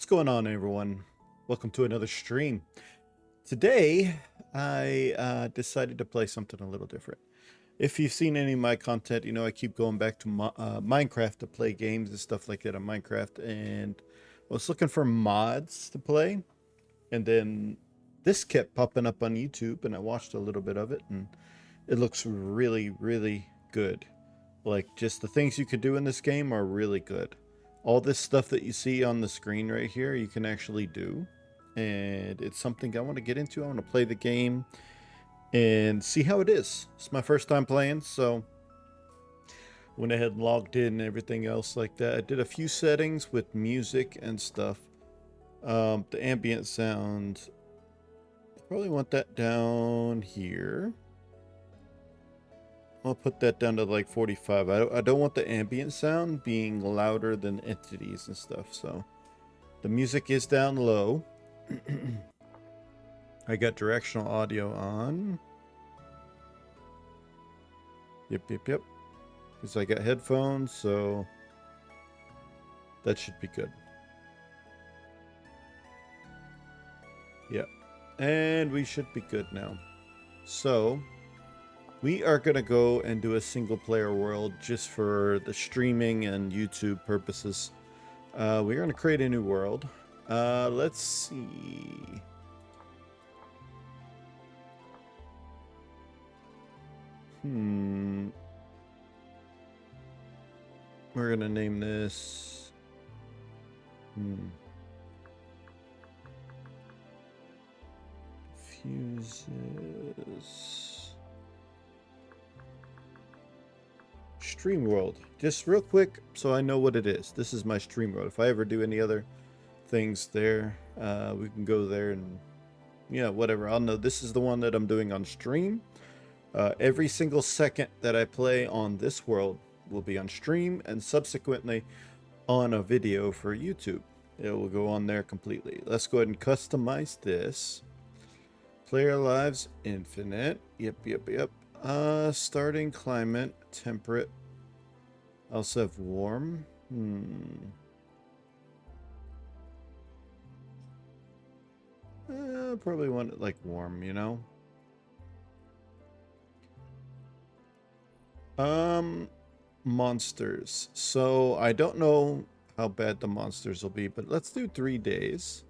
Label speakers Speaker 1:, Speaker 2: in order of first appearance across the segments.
Speaker 1: going on, everyone? Welcome to another stream. Today, I decided to play something a little different. If you've seen any of my content, you know I keep going back to Minecraft to play games and stuff like that on Minecraft, and I was looking for mods to play, and then this kept popping up on YouTube, and I watched a little bit of it, and it looks really, really good. Like, just the things you could do in this game are really good. All this stuff that you see on the screen right here, you can actually do. And it's something I want to get into. I want to play the game and see how it is. It's my first time playing, so went ahead and logged in and everything else like that. I did a few settings with music and stuff. The ambient sound, probably want that down here. I'll put that down to like 45. I don't want the ambient sound being louder than entities and stuff, so the music is down low. I got directional audio on. Yep. Because I got headphones, so that should be good. Yep. And we should be good now. So we are going to go and do a single player world just for the streaming and YouTube purposes. We're going to create a new world. Let's see. We're going to name this. Fuses. Stream world. Just real quick so I know what it is. This is my stream world. If I ever do any other things there, we can go there and whatever. I'll know this is the one that I'm doing on stream. Every single second that I play on this world will be on stream and subsequently on a video for YouTube. It will go on there completely. Let's go ahead and customize this. Player lives infinite. Yep. Starting climate temperate. I also have warm. Probably want it like warm, you know. Monsters. So I don't know how bad the monsters will be, but let's do 3 days.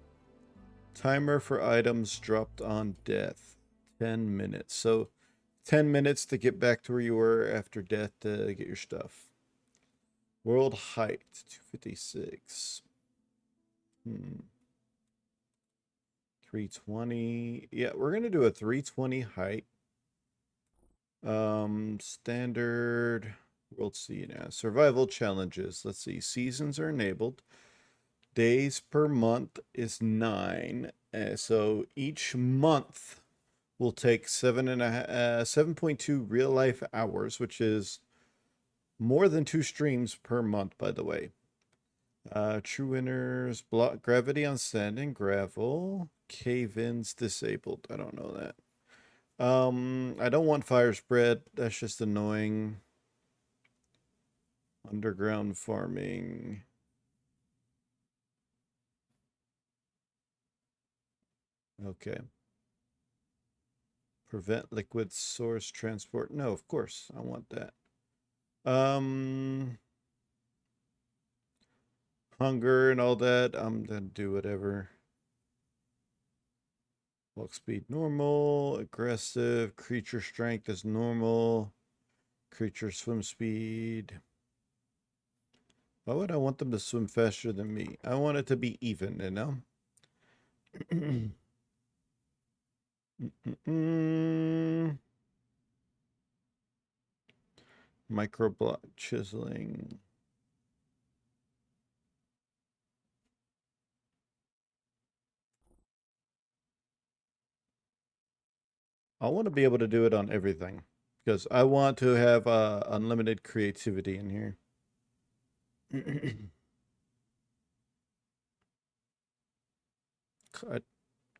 Speaker 1: Timer for items dropped on death. 10 minutes. So 10 minutes to get back to where you were after death to get your stuff. World height, 256. 320. Yeah, we're going to do a 320 height. Standard. World C now. Survival challenges. Let's see. Seasons are enabled. Days per month is 9. So each month will take 7.2 real life hours, which is more than 2 streams per month, by the way. True winners, block gravity on sand and gravel. Cave-ins disabled. I don't know that. I don't want fire spread. That's just annoying. Underground farming. Okay. Prevent liquid source transport. No, of course. I want that. Hunger and all that. I'm gonna do whatever. Walk speed normal. Aggressive. Creature strength is normal. Creature swim speed. Why would I want them to swim faster than me? I want it to be even, you know? Micro block chiseling. I want to be able to do it on everything because I want to have unlimited creativity in here.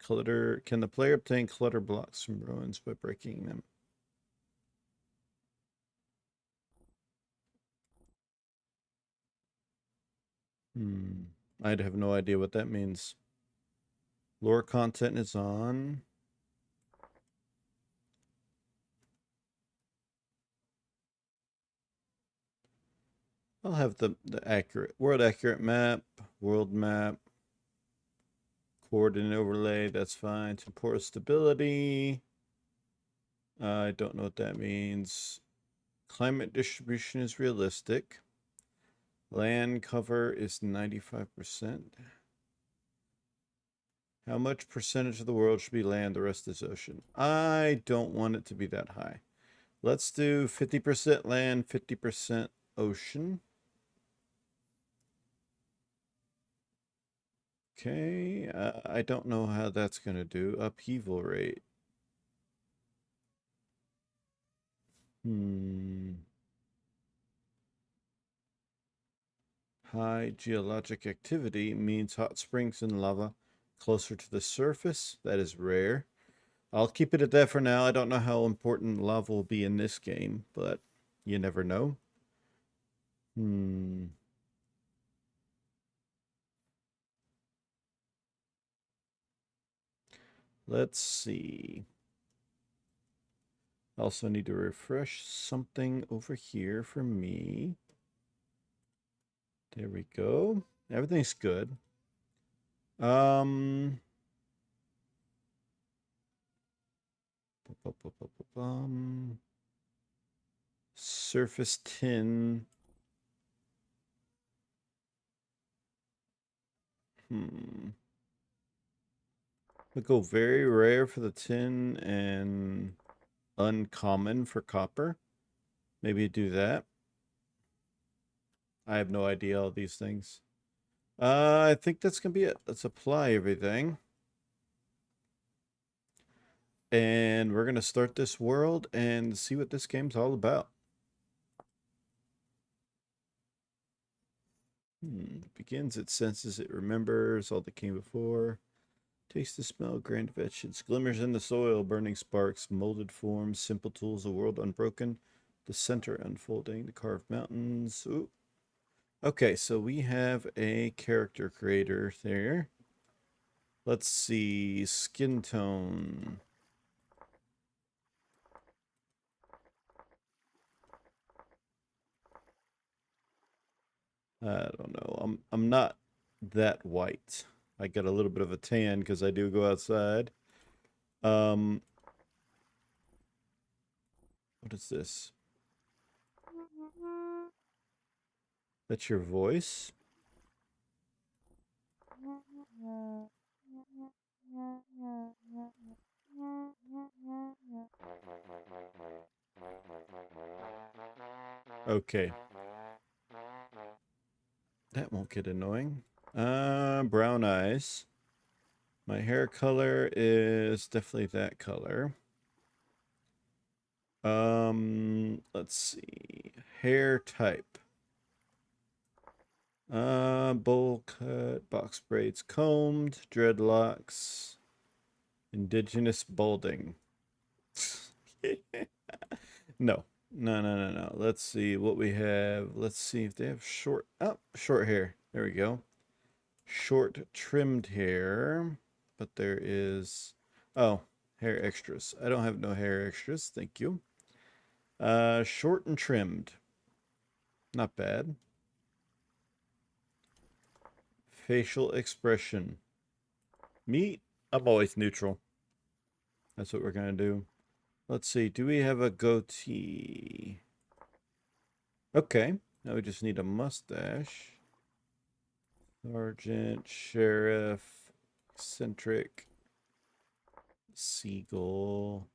Speaker 1: Clutter. Can the player obtain clutter blocks from ruins by breaking them? I'd have no idea what that means. Lore content is on. I'll have the accurate world accurate map, world map, coordinate overlay. That's fine. Temporal stability. I don't know what that means. Climate distribution is realistic. Land cover is 95%. How much percentage of the world should be land, the rest is ocean? I don't want it to be that high. Let's do 50% land, 50% ocean. Okay, I don't know how that's going to do. Upheaval rate. High geologic activity means hot springs and lava closer to the surface. That is rare. I'll keep it at that for now. I don't know how important lava will be in this game, but you never know. Let's see. Also need to refresh something over here for me. There we go. Everything's good. Um, surface tin. We'll go very rare for the tin and uncommon for copper. Maybe do that. I have no idea all these things. I think that's gonna be it. Let's apply everything. And we're gonna start this world and see what this game's all about. It begins, it senses, it remembers all that came before. Taste the smell, grand vengeance, glimmers in the soil, burning sparks, molded forms, simple tools, a world unbroken, the center unfolding, the carved mountains. Ooh. Okay, so we have a character creator there. Let's see, skin tone. I don't know. I'm not that white. I got a little bit of a tan because I do go outside. What is this? That's your voice? Okay. That won't get annoying. Brown eyes. My hair color is definitely that color. Let's see. Hair type. Bowl cut, box braids, combed, dreadlocks, indigenous balding. No, no. Let's see what we have. Let's see if they have short, short hair. There we go. Short trimmed hair, but there is, oh, hair extras. I don't have no hair extras. Thank you. Short and trimmed. Not bad. Facial expression. Me, I'm always neutral. That's what we're going to do. Let's see. Do we have a goatee? Okay. Now we just need a mustache. Sergeant, sheriff, eccentric, seagull.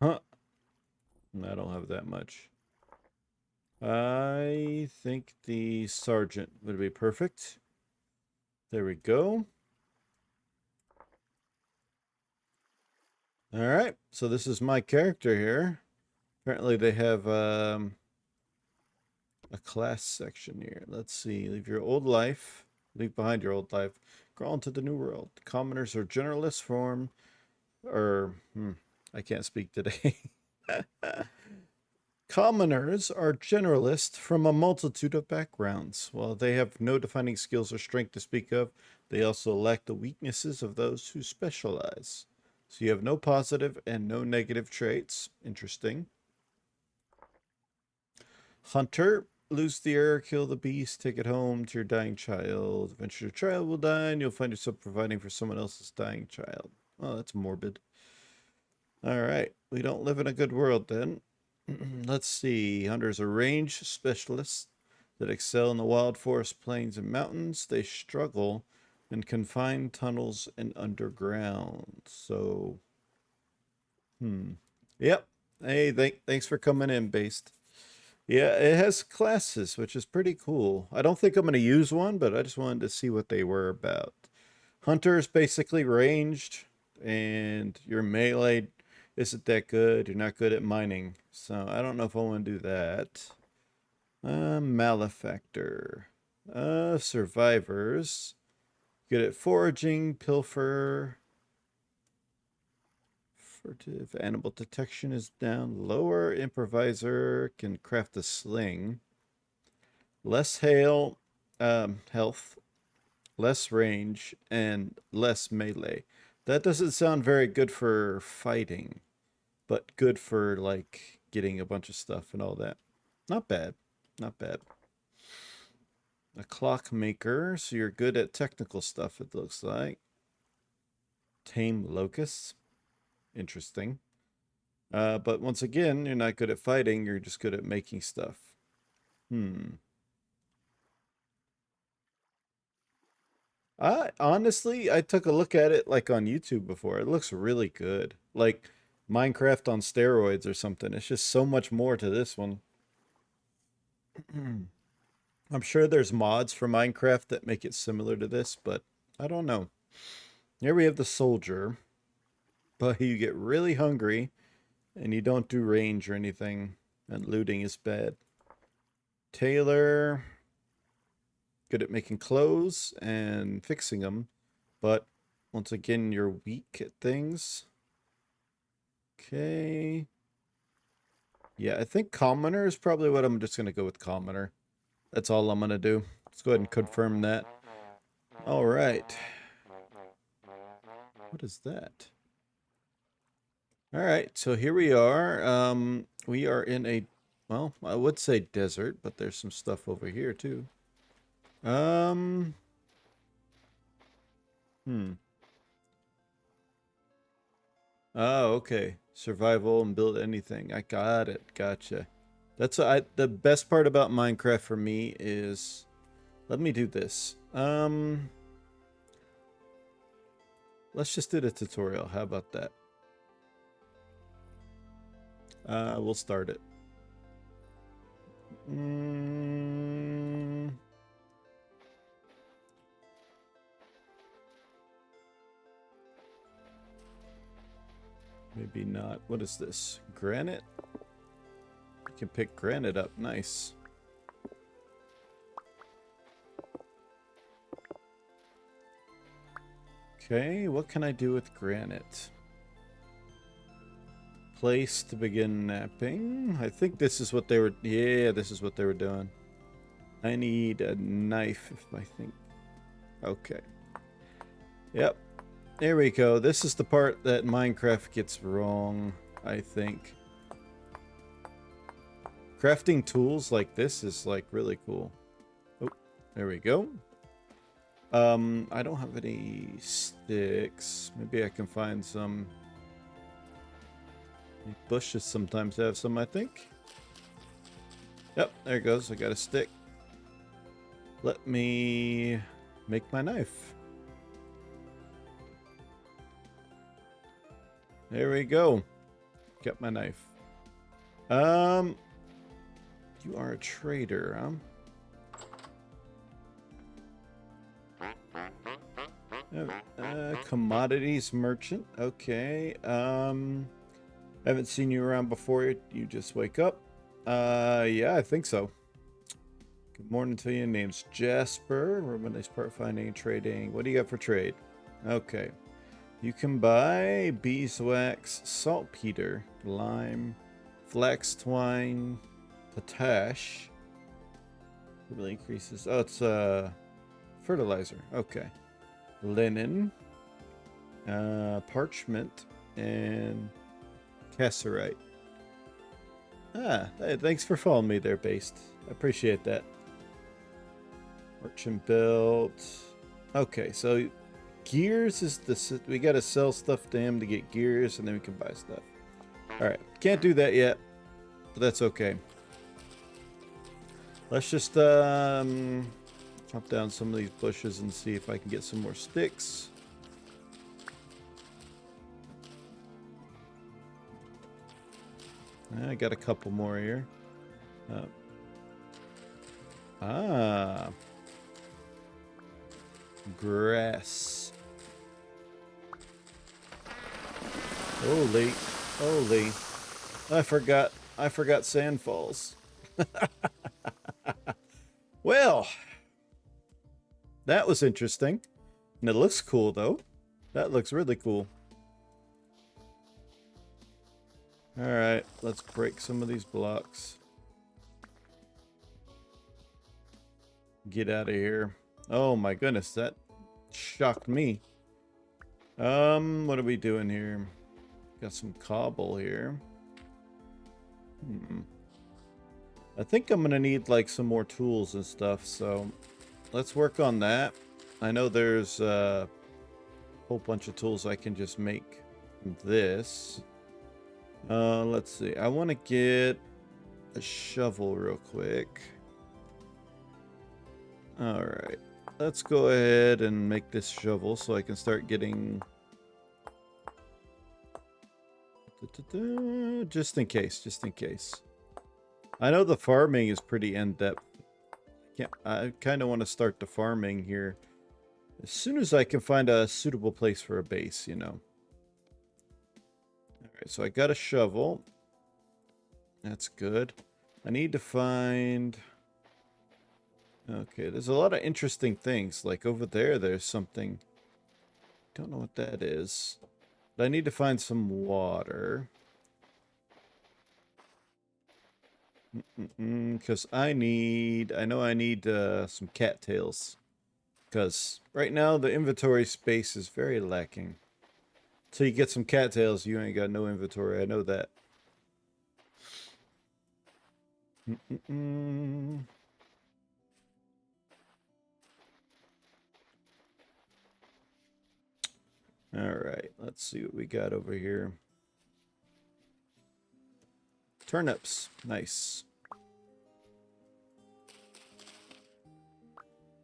Speaker 1: Huh. I don't have that much. I think the sergeant would be perfect. There we go. All right. So this is my character here. Apparently they have a class section here. Let's see. Leave your old life. Leave behind your old life. Crawl into the new world. Commoners or generalists form, or I can't speak today. Commoners are generalists from a multitude of backgrounds. While they have no defining skills or strength to speak of, they also lack the weaknesses of those who specialize. So you have no positive and no negative traits. Interesting. Hunter, lose the heir, kill the beast, take it home to your dying child. Eventually your child will die and you'll find yourself providing for someone else's dying child. Oh, that's morbid. All right, we don't live in a good world then. Let's see. Hunters are range specialists that excel in the wild forest, plains, and mountains. They struggle in confined tunnels and underground. So, Yep. Hey, thanks for coming in, Based. Yeah, it has classes, which is pretty cool. I don't think I'm going to use one, but I just wanted to see what they were about. Hunter is basically ranged, and your melee isn't that good. You're not good at mining, so I don't know if I want to do that. Malefactor. Survivors. Good at foraging, pilfer. Furtive. Animal detection is down lower. Improviser can craft a sling. Less hail, health. Less range, and less melee. That doesn't sound very good for fighting, but good for, like, getting a bunch of stuff and all that. Not bad. Not bad. A clockmaker, so you're good at technical stuff, it looks like. Tame locusts. Interesting. But once again, you're not good at fighting, you're just good at making stuff. Honestly, I took a look at it like on YouTube before. It looks really good. Like Minecraft on steroids or something. It's just so much more to this one. I'm sure there's mods for Minecraft that make it similar to this, but I don't know. Here we have the soldier, but you get really hungry and you don't do range or anything, and looting is bad. Tailor, good at making clothes and fixing them, but once again, you're weak at things. Okay. Yeah, I think commoner is probably what I'm just going to go with commoner. That's all I'm going to do. Let's go ahead and confirm that. All right. What is that? All right, so here we are. We are in a, well, I would say desert, but there's some stuff over here too. Oh, okay. Survival and build anything. I got it. Gotcha. That's the best part about Minecraft for me is, let me do this. Let's just do the tutorial. How about that? We'll start it. Maybe not. What is this? Granite? You can pick granite up. Nice. Okay, what can I do with granite? Place to begin napping. I think this is what they were... Yeah, this is what they were doing. I need a knife, if I think... Okay. Yep. There we go. This is the part that Minecraft gets wrong, I think. Crafting tools like this is, like, really cool. Oh, there we go. I don't have any sticks. Maybe I can find some. Bushes sometimes have some, I think. Yep, there it goes. I got a stick. Let me make my knife. There we go. Got my knife. You are a trader, huh? Commodities merchant. Okay. Haven't seen you around before. You just wake up. Yeah, I think so. Good morning to you. Name's Jasper. We're in this part finding and trading. What do you got for trade? Okay. You can buy beeswax, saltpeter, lime, flax twine, Potash. Really increases. Oh, it's fertilizer. Okay. Linen. Parchment. And cassiterite. Hey, thanks for following me there, Based. I appreciate that. Merchant built. Okay, so gears is the... We gotta sell stuff to him to get gears, and then we can buy stuff. Alright, can't do that yet, but that's okay. Let's just chop down some of these bushes and see if I can get some more sticks. I got a couple more here. Grass. Holy. I forgot sand falls. Well, that was interesting. And it looks cool, though. That looks really cool. Alright, let's break some of these blocks. Get out of here. Oh my goodness, that shocked me. What are we doing here? Got some cobble here. I think I'm gonna need like some more tools and stuff, so let's work on that. I know there's a whole bunch of tools I can just make this. Let's see. I want to get a shovel real quick. All right. Let's go ahead and make this shovel so I can start getting... Just in case. I know the farming is pretty in-depth. I kind of want to start the farming here as soon as I can find a suitable place for a base, you know. Alright, so I got a shovel. That's good. I need to find... Okay, there's a lot of interesting things. Like over there, there's something... Don't know what that is. But I need to find some water. Because I know I need some cattails. Because right now the inventory space is very lacking. Till you get some cattails, you ain't got no inventory. I know that. Alright, let's see what we got over here. Turnips. Nice.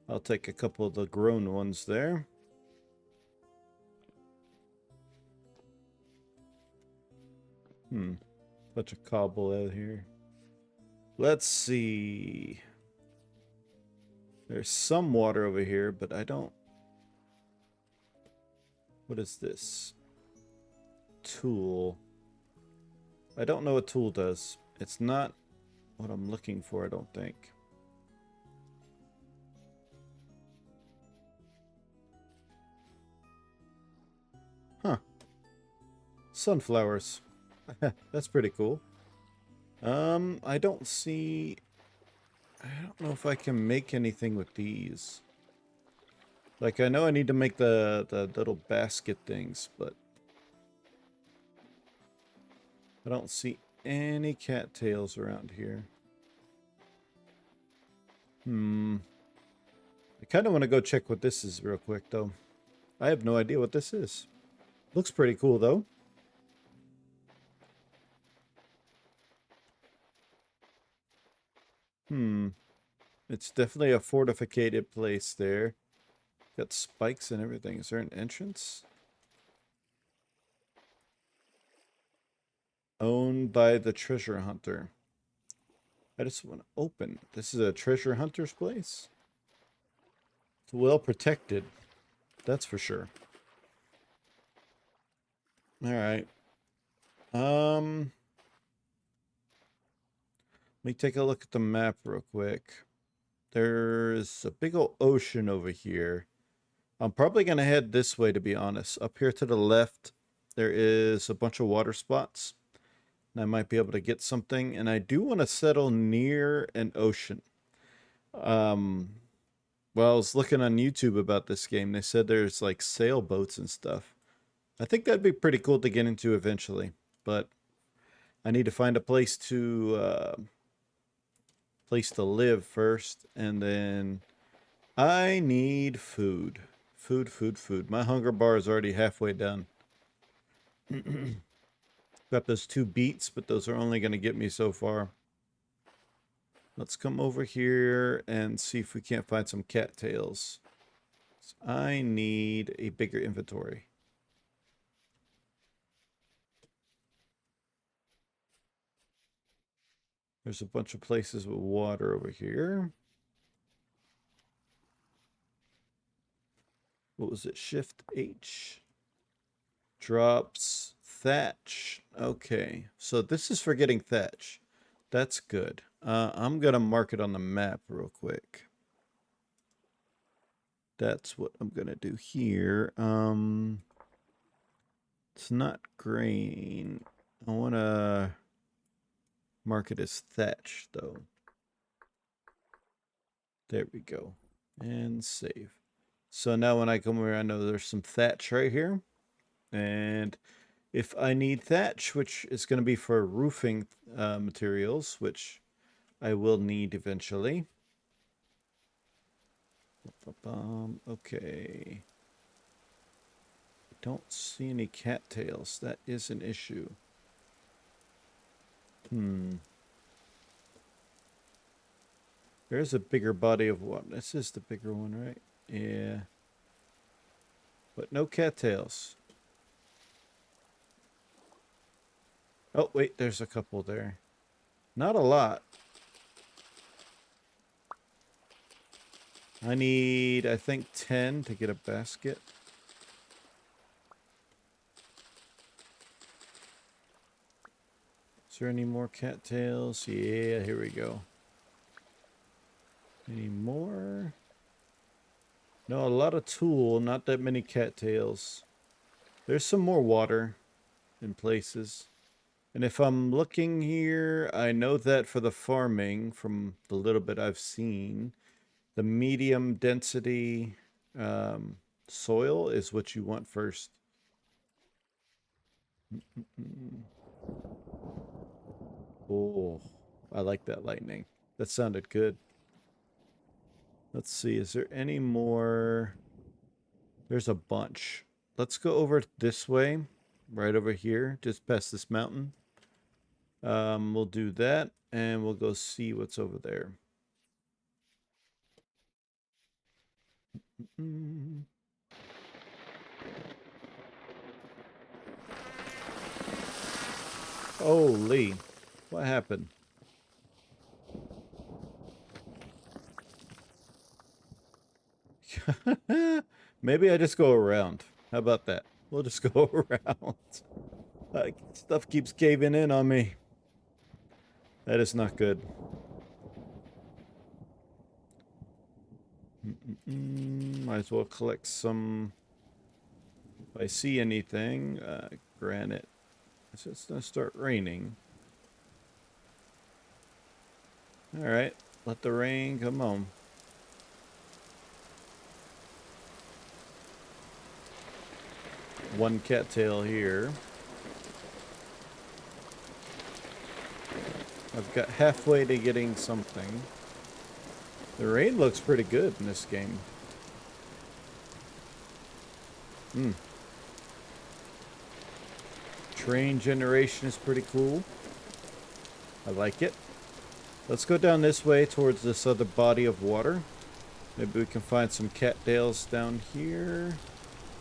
Speaker 1: I'll take a couple of the grown ones there. Bunch of cobble out here. Let's see. There's some water over here, but I don't... What is this? Tool. I don't know what tool does. It's not what I'm looking for, I don't think. Huh. Sunflowers. That's pretty cool. I don't see... I don't know if I can make anything with these. Like, I know I need to make the little basket things, but... I don't see any cattails around here. I kind of want to go check what this is real quick, though. I have no idea what this is. Looks pretty cool, though. It's definitely a fortified place there. Got spikes and everything. Is there an entrance? Owned by the treasure hunter. I just want to open. This is a treasure hunter's place? It's well protected. That's for sure. Alright. Let me take a look at the map real quick. There's a big old ocean over here. I'm probably going to head this way, to be honest. Up here to the left, there is a bunch of water spots. and I might be able to get something. And I do want to settle near an ocean. Well, I was looking on YouTube about this game. They said there's like sailboats and stuff. I think that'd be pretty cool to get into eventually, but I need to find a place to live first, and then I need food. Food. My hunger bar is already halfway done. Got those 2 beets, but those are only going to get me so far. Let's come over here and see if we can't find some cattails. So I need a bigger inventory. There's a bunch of places with water over here. What was it? Shift H. Drops thatch. Okay, so this is for getting thatch. That's good. I'm gonna mark it on the map real quick. That's what I'm gonna do here. It's not grain. I wanna mark it as thatch though. There we go. And save. So now when I come over, I know there's some thatch right here. And if I need thatch, which is going to be for roofing materials, which I will need eventually. Okay. Don't see any cattails. That is an issue. There's a bigger body of water. This is the bigger one, right? Yeah. But no cattails. Oh, wait, there's a couple there. Not a lot. I need, I think, 10 to get a basket. Is there any more cattails? Yeah, here we go. Any more? No, a lot of tool, not that many cattails. There's some more water in places. And if I'm looking here, I know that for the farming, from the little bit I've seen, the medium density soil is what you want first. Oh, I like that lightning. That sounded good. Let's see, is there any more? There's a bunch. Let's go over this way, right over here, just past this mountain. We'll do that, and we'll go see what's over there. Holy, what happened? Maybe I just go around. How about that? We'll just go around. Stuff keeps caving in on me. That is not good. Might as well collect some. If I see anything, granite. It's gonna start raining. Alright, let the rain come on. One cattail here. I've got halfway to getting something. The rain looks pretty good in this game. Train generation is pretty cool. I like it. Let's go down this way towards this other body of water. Maybe we can find some cattails down here.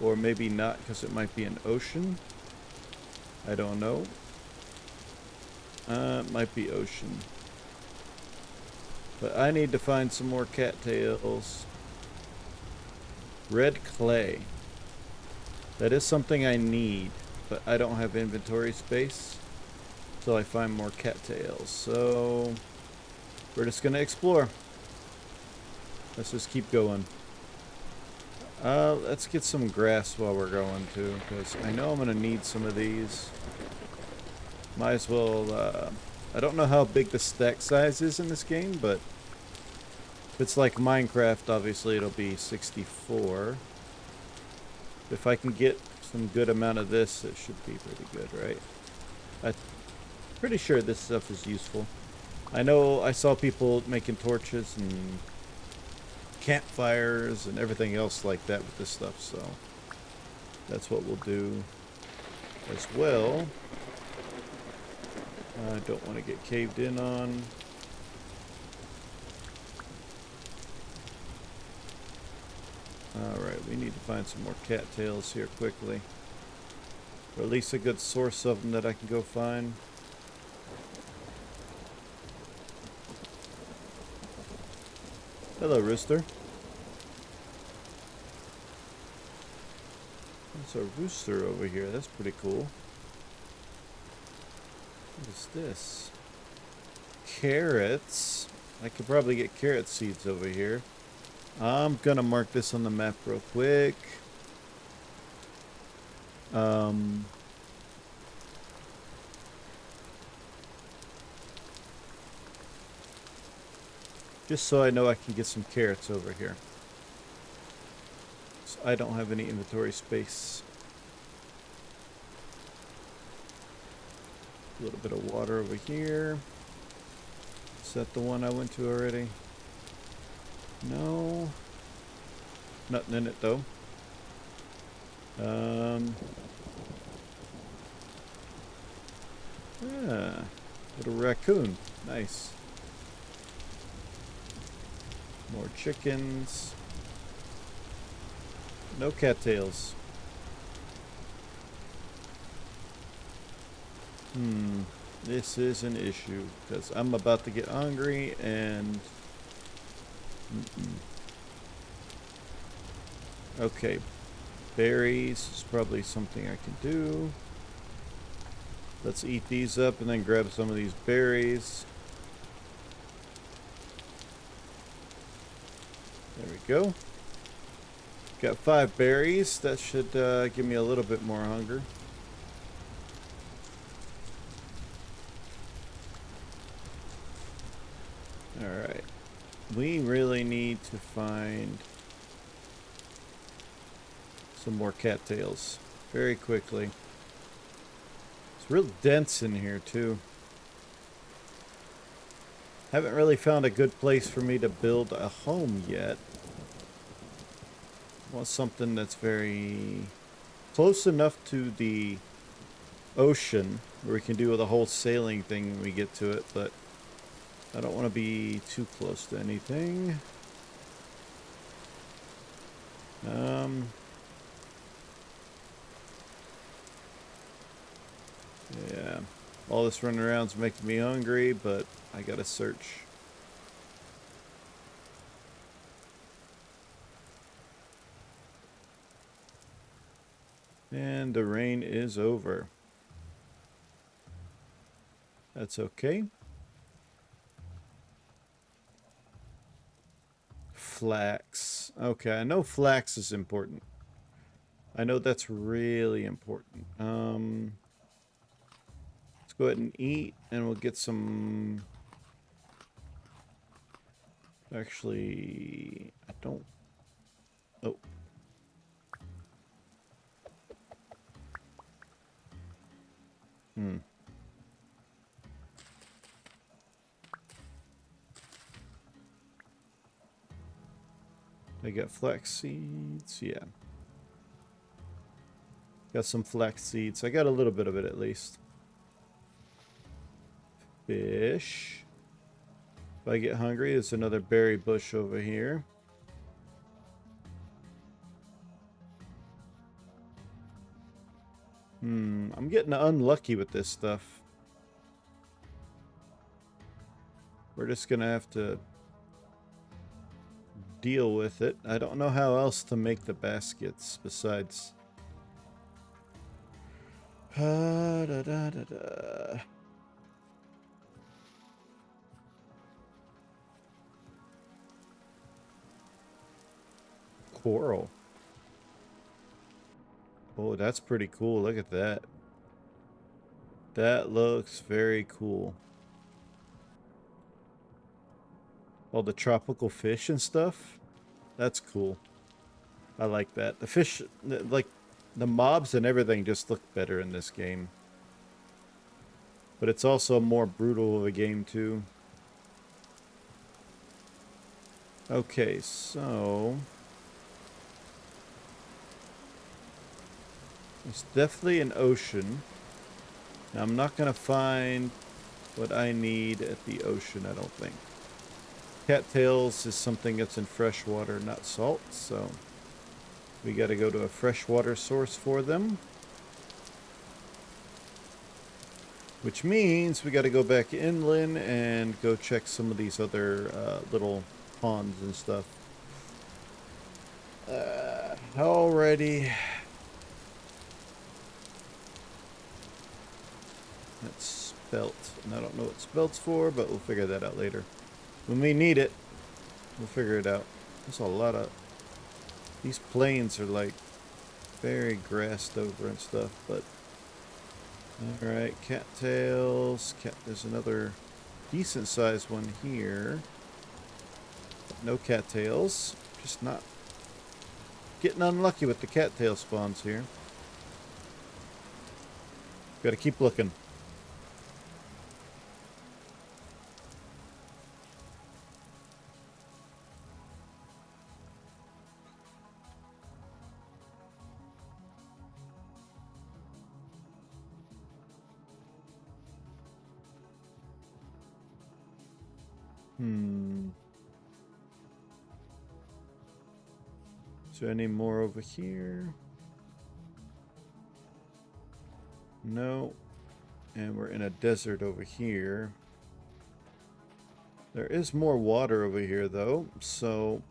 Speaker 1: Or maybe not, because it might be an ocean. I don't know. It might be ocean. But I need to find some more cattails. Red clay. That is something I need, but I don't have inventory space until I find more cattails. So we're just gonna explore. Let's just keep going. Let's get some grass while we're going too, because I know I'm gonna need some of these. Might as well, I don't know how big the stack size is in this game, but if it's like Minecraft, obviously it'll be 64. If I can get some good amount of this, it should be pretty good, right? I'm pretty sure this stuff is useful. I know I saw people making torches and campfires and everything else like that with this stuff, so that's what we'll do as well. I don't want to get caved in on. Alright, we need to find some more cattails here quickly. Or at least a good source of them that I can go find. Hello, rooster. There's a rooster over here. That's pretty cool. What is this? Carrots. I could probably get carrot seeds over here. I'm gonna mark this on the map real quick. Just so I know I can get some carrots over here. So I don't have any inventory space. A little bit of water over here. Is that the one I went to already? No. Nothing in it though. Little raccoon. Nice. More chickens. No cattails. This is an issue because I'm about to get hungry and okay, berries is probably something I can do. Let's eat these up and then grab some of these berries. There we go. Got 5 berries. That should give me a little bit more hunger. Alright. We really need to find some more cattails very quickly. It's real dense in here too. Haven't really found a good place for me to build a home yet. I want something that's very close enough to the ocean where we can do the whole sailing thing when we get to it, but I don't want to be too close to anything. Yeah, all this running around is making me hungry, but I gotta search. And the rain is over. That's okay. Flax. Okay, I know flax is important. I know that's really important. Let's go ahead and eat, and we'll get some... Actually, I don't... Oh. I got flax seeds, yeah. Got some flax seeds. I got a little bit of it at least. Fish. If I get hungry, there's another berry bush over here. I'm getting unlucky with this stuff. We're just gonna have to deal with it. I don't know how else to make the baskets besides... Coral. Oh, that's pretty cool. Look at that. That looks very cool. All the tropical fish and stuff. That's cool. I like that. The fish, like the mobs and everything just look better in this game. But it's also more brutal of a game too. Okay, so it's definitely an ocean. Now, I'm not going to find what I need at the ocean, I don't think. Cattails is something that's in fresh water, not salt, so we got to go to a freshwater source for them. Which means we got to go back inland and go check some of these other little ponds and stuff. Alrighty. That's spelt. And I don't know what spelt's for, but we'll figure that out later. When we need it, we'll figure it out. There's a lot of... These plains are like very grassed over and stuff, but... Alright, cattails. There's another decent sized one here. No cattails. Just not getting unlucky with the cattail spawns here. Gotta keep looking. Is there any more over here? No. And we're in a desert over here. There is more water over here, though, so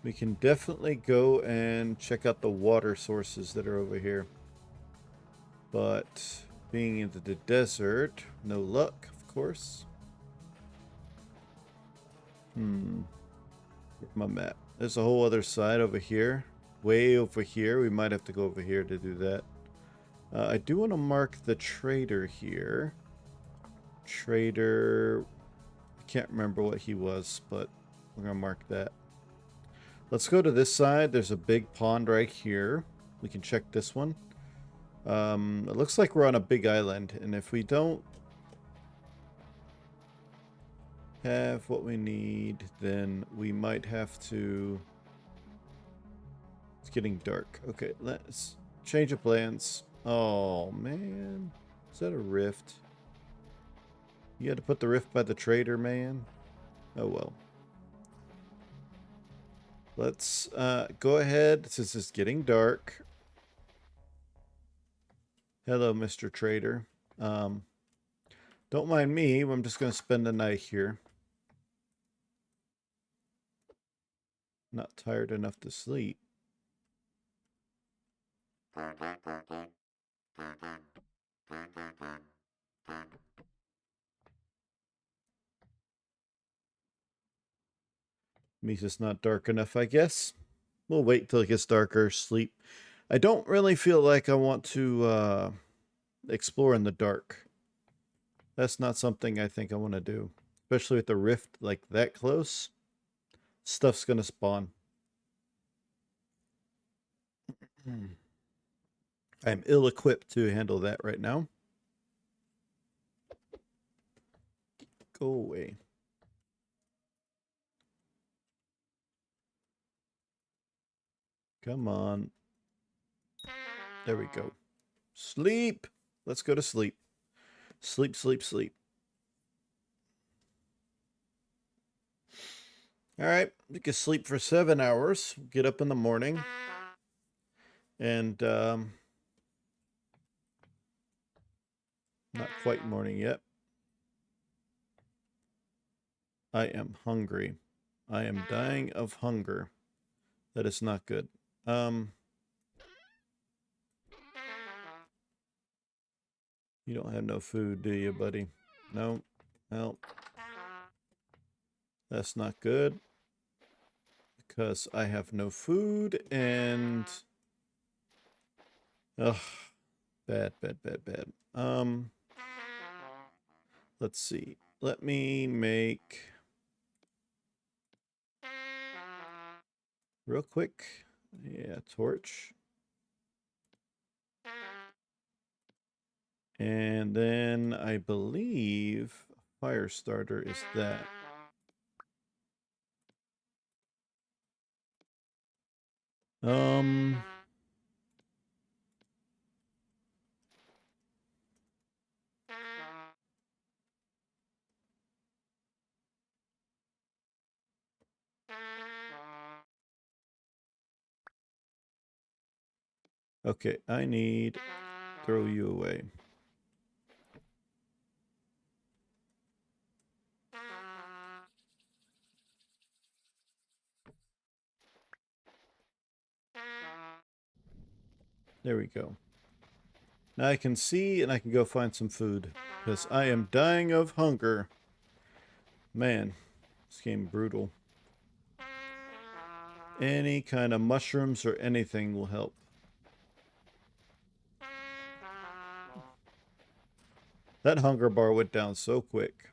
Speaker 1: we can definitely go and check out the water sources that are over here. But being into the desert, no luck, of course. Where's my map? There's a whole other side over here. Way over here. We might have to go over here to do that. I do want to mark the trader here. Trader... I can't remember what he was, but we're going to mark that. Let's go to this side. There's a big pond right here. We can check this one. It looks like we're on a big island, and if we don't have what we need, then we might have to... It's getting dark. Okay, let's change of plans. Oh, man. Is that a rift? You had to put the rift by the trader, man? Oh, well. Let's go ahead, since it's getting dark. Hello, Mr. Trader. Don't mind me. I'm just going to spend the night here. Not tired enough to sleep. Means it's not dark enough, I guess. We'll wait till it gets darker, sleep. I don't really feel like I want to explore in the dark. That's not something I think I want to do. Especially with the rift like that close. Stuff's gonna spawn. I'm ill-equipped to handle that right now. Go away. Come on. There we go. Sleep! Let's go to sleep. Sleep, sleep, sleep. Alright, you can sleep for 7 hours. Get up in the morning. And, not quite morning yet. I am hungry. I am dying of hunger. That is not good. You don't have no food, do you, buddy? No. No. That's not good. Because I have no food and... Ugh. Bad, bad, bad, bad. Let's see. Let me make real quick. Yeah, torch. And then I believe fire starter is that. Um, okay, I need throw you away. There we go. Now I can see and I can go find some food because I am dying of hunger. Man, this game brutal. Any kind of mushrooms or anything will help. That hunger bar went down so quick.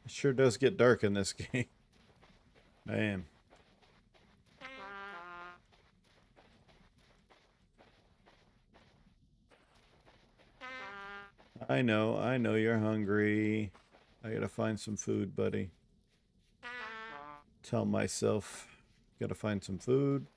Speaker 1: It sure does get dark in this game. Man. I know you're hungry. I gotta find some food, buddy. Tell myself, gotta find some food.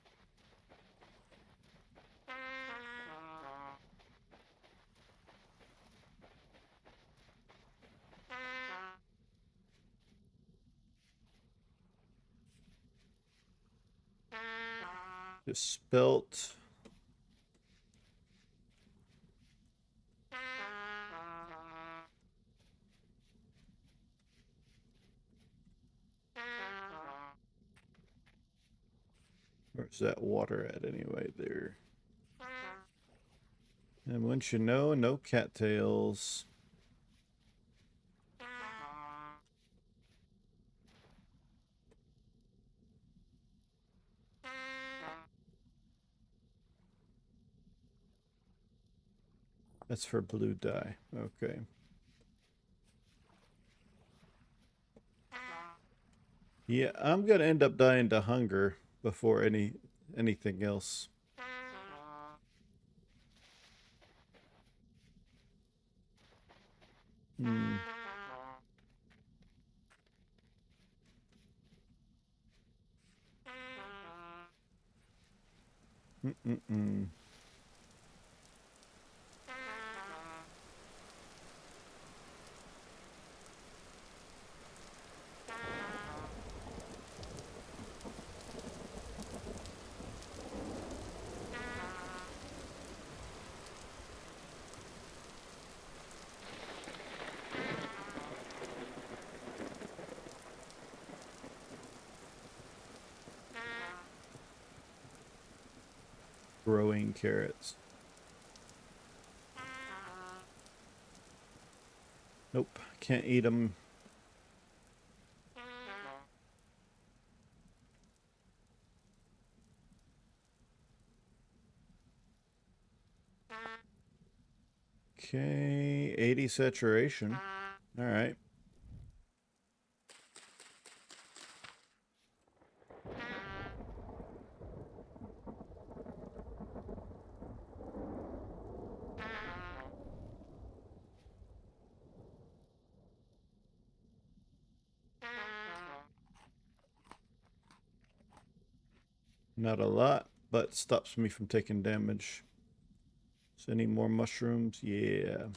Speaker 1: Just spelt. Where's that water at anyway? There. And once you know, no cattails. That's for blue dye. Okay. Yeah, I'm gonna end up dying to hunger before anything else. Hmm. Mm-mm-mm. Growing carrots. Nope, can't eat them. Okay, 80 saturation. All right. Not a lot, but stops me from taking damage. So any more mushrooms? Yeah.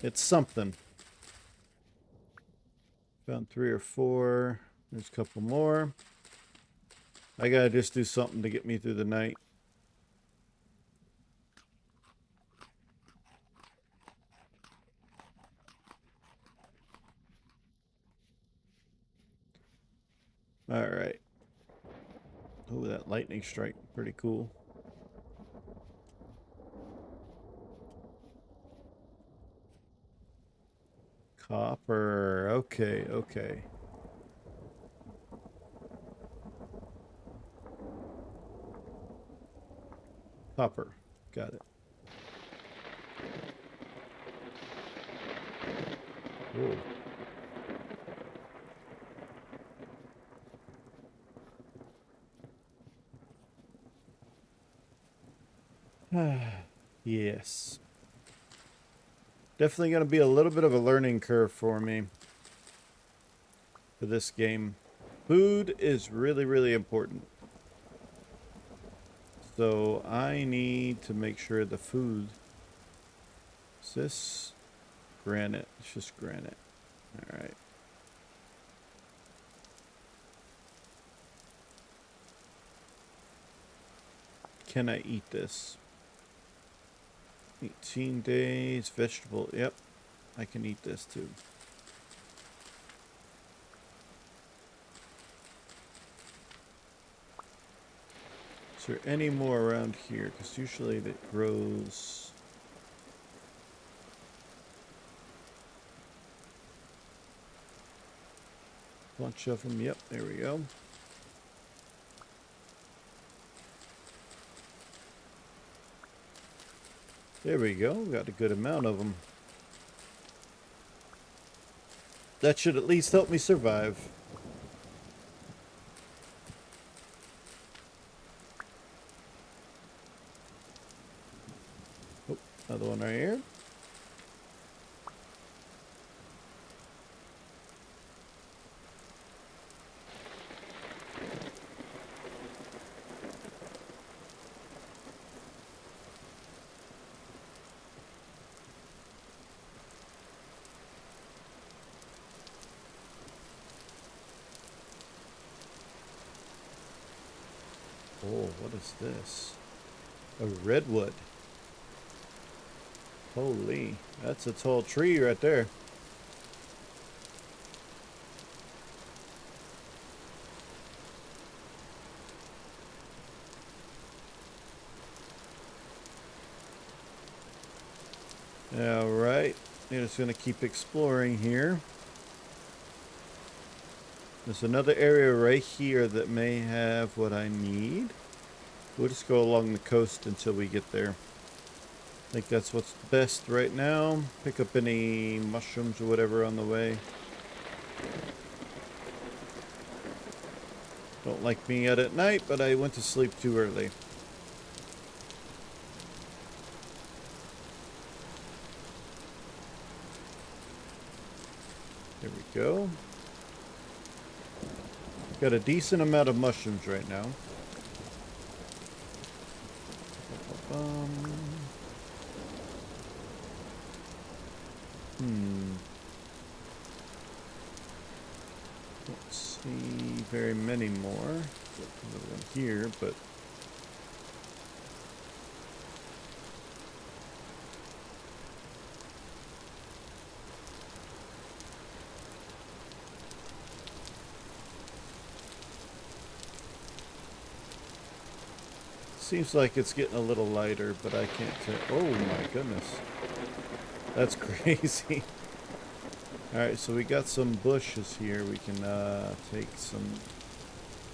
Speaker 1: It's something. Found 3 or 4. There's a couple more. I gotta just do something to get me through the night. All right. Oh, that lightning strike. Pretty cool. Copper. Okay, okay. Copper. Got it. Whoa. Yes. Definitely going to be a little bit of a learning curve for me for this game. Food is really, really important. So I need to make sure the food... Is this granite? It's just granite. All right. Can I eat this? 18 days, vegetable. Yep, I can eat this too. Is there any more around here? Because usually it grows... Bunch of them. Yep, there we go. There we go. Got a good amount of them. That should at least help me survive. Oh, another one right here. Oh, what is this? A redwood. Holy, that's a tall tree right there. All right, I'm just gonna keep exploring here. There's another area right here that may have what I need. We'll just go along the coast until we get there. I think that's what's best right now. Pick up any mushrooms or whatever on the way. Don't like being out at night, but I went to sleep too early. There we go. Got a decent amount of mushrooms right now. Don't see very many more. Another one here, but seems like it's getting a little lighter, but I can't tell. Oh my goodness. That's crazy. Alright, so we got some bushes here. We can take some...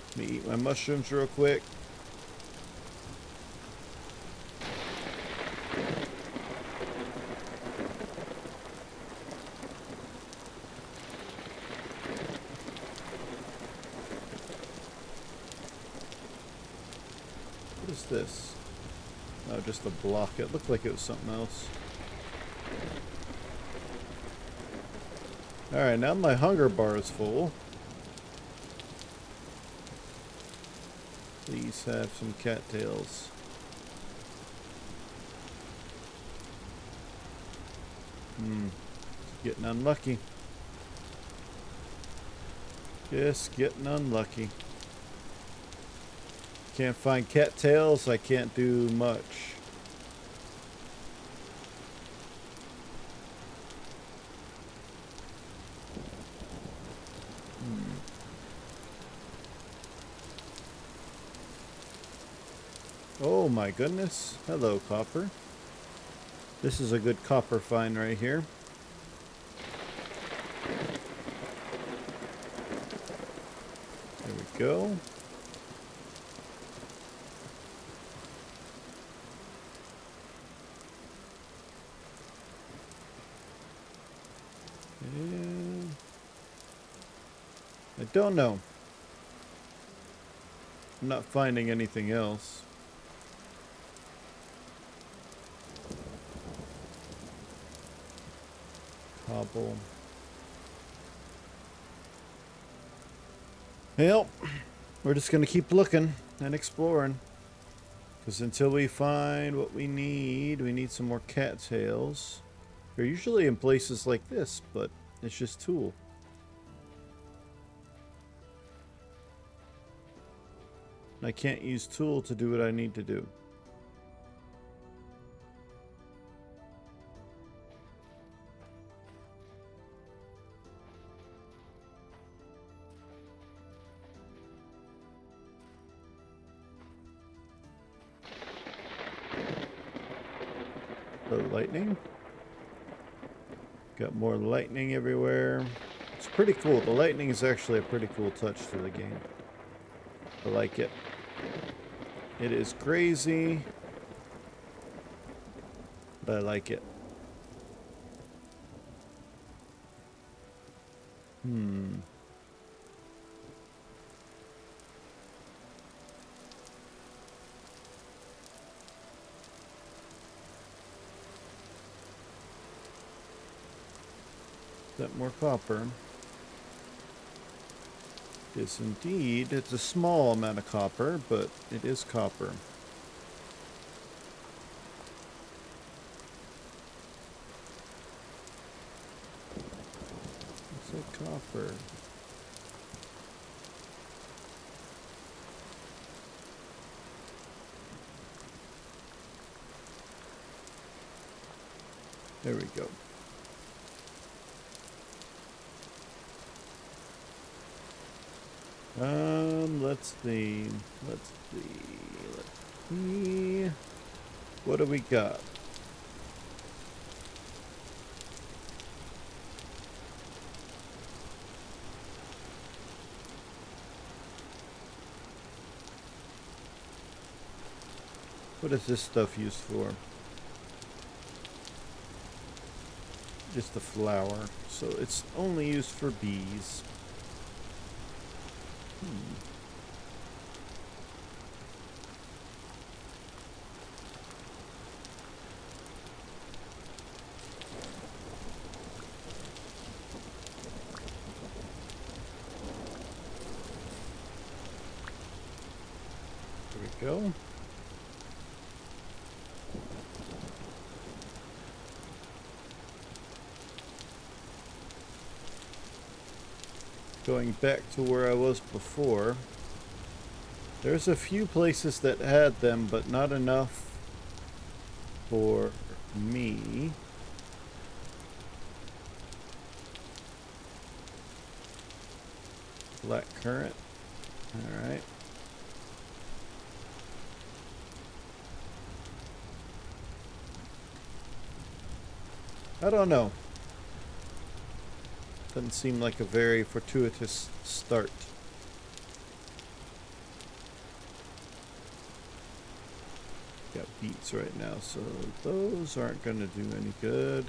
Speaker 1: Let me eat my mushrooms real quick. What is this? Oh, just a block. It looked like it was something else. Alright, now my hunger bar is full. Please have some cattails. Getting unlucky. Just getting unlucky. Can't find cattails, I can't do much. Oh my goodness. Hello, copper. This is a good copper find right here. go. Yeah. I don't know. I'm not finding anything else. Cobble. Well, we're just gonna keep looking and exploring. Because until we find what we need some more cattails. They're usually in places like this, but it's just tool. I can't use tool to do what I need to do. The lightning. Got more lightning everywhere. It's pretty cool. The lightning is actually a pretty cool touch to the game. I like it. It is crazy, but I like it. That more copper. Yes, indeed. It's a small amount of copper, but it is copper. It's like copper. There we go. Let's see. Let's see. What do we got? What is this stuff used for? Just the flower. So it's only used for bees. There we go. Going back to where I was before, there's a few places that had them, but not enough for me. Black currant. All right. I don't know. Doesn't seem like a very fortuitous start. Got beets right now, so those aren't going to do any good.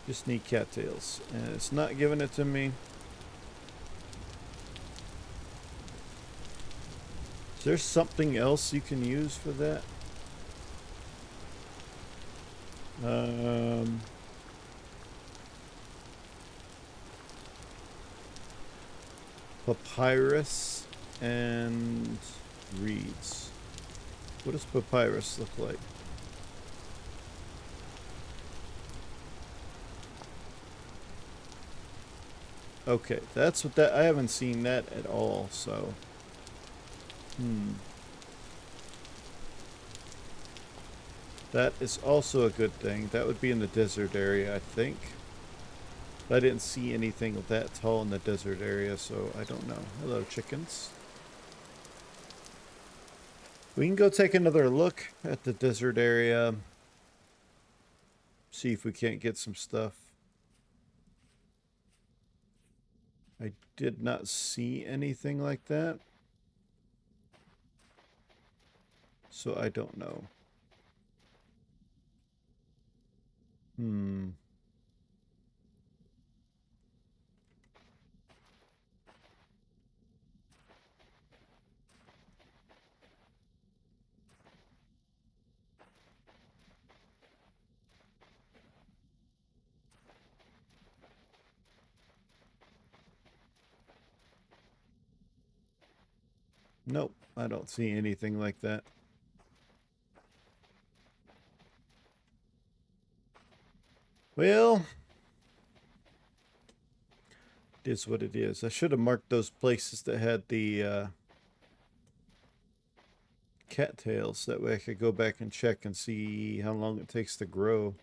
Speaker 1: Just need cattails, and it's not giving it to me. Is there something else you can use for that? Papyrus and reeds. What does papyrus look like? Okay, that's what that, I haven't seen that at all, so. That is also a good thing. That would be in the desert area, I think. I didn't see anything of that tall in the desert area, so I don't know. Hello, chickens. We can go take another look at the desert area. See if we can't get some stuff. I did not see anything like that. So I don't know. Hmm. Nope, I don't see anything like that. Well, it is what it is. I should have marked those places that had the cattails. That way I could go back and check and see how long it takes to grow.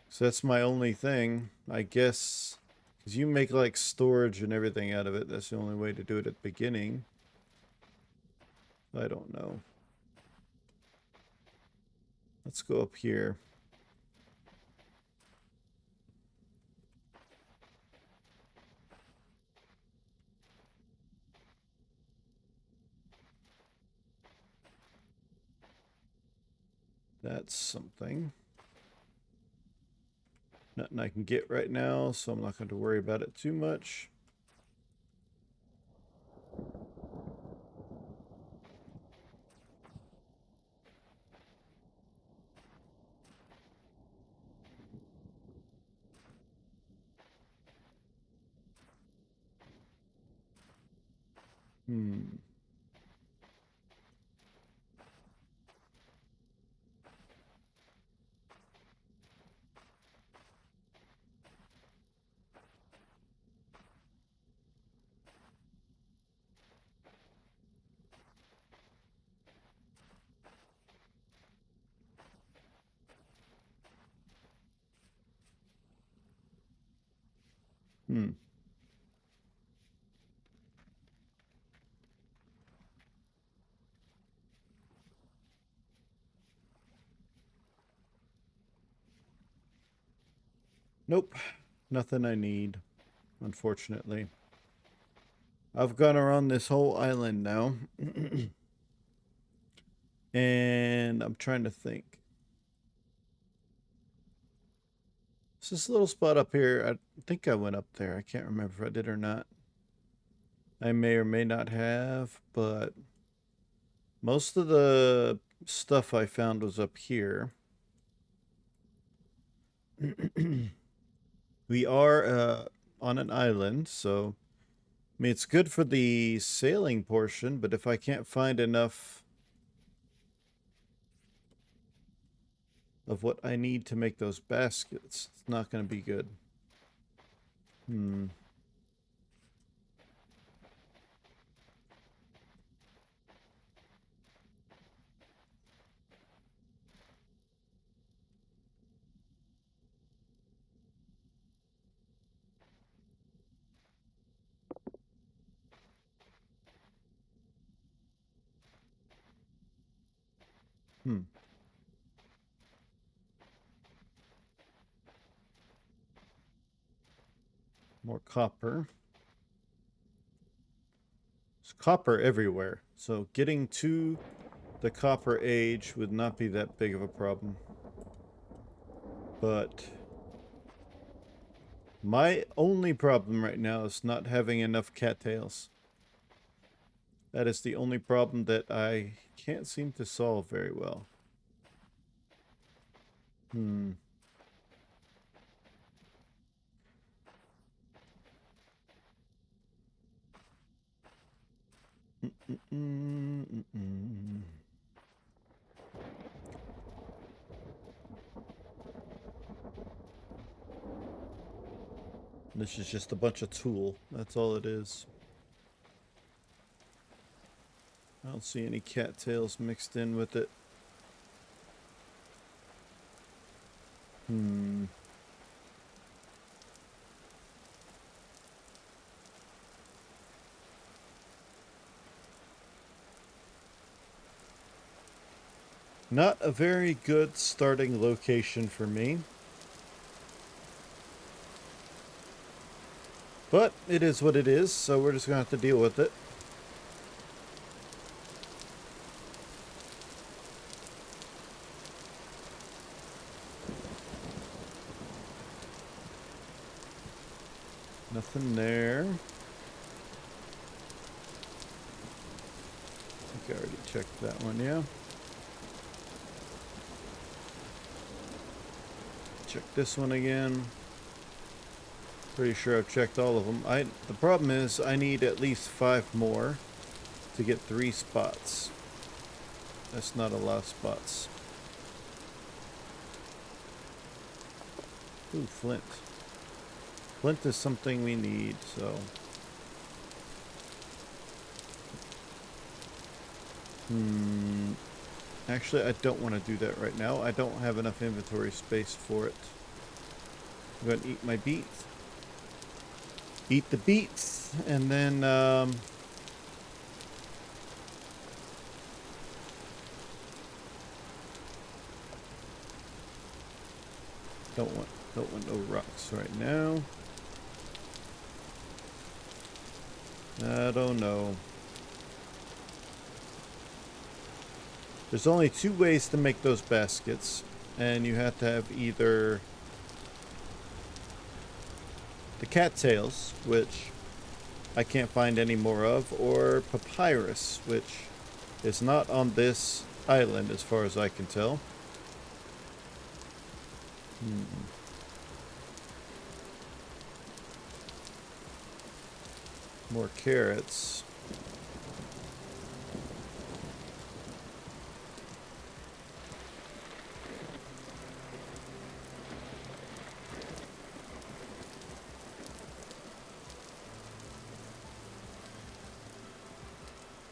Speaker 1: So that's my only thing, I guess. Because you make like storage and everything out of it. That's the only way to do it at the beginning. I don't know. Let's go up here. That's something. Nothing I can get right now, so I'm not going to worry about it too much. Hmm. Hmm. Nope. Nothing I need, unfortunately. I've gone around this whole island now. And I'm trying to think. It's this little spot up here. I think I went up there. I can't remember if I did or not. I may or may not have, but most of the stuff I found was up here. We are on an island, so I mean it's good for the sailing portion, but if I can't find enough of what I need to make those baskets, it's not going to be good. Hmm. Hmm. More copper. There's copper everywhere, so getting to the copper age would not be that big of a problem. But my only problem right now is not having enough cattails. That is the only problem that I can't seem to solve very well. Hmm. This is just a bunch of tool. That's all it is. I don't see any cattails mixed in with it. Hmm. Not a very good starting location for me. But it is what it is, so we're just going to have to deal with it. Nothing there. I think I already checked that one, yeah. Check this one again. Pretty sure I've checked all of them. The problem is I need at least 5 more to get 3 spots. That's not a lot of spots. Ooh, flint. Flint is something we need, so... Actually, I don't want to do that right now. I don't have enough inventory space for it. I'm going to eat my beets. Eat the beets, and then, don't want no rocks right now. I don't know. There's only 2 ways to make those baskets, and you have to have either the cattails, which I can't find any more of, or papyrus, which is not on this island as far as I can tell. More carrots.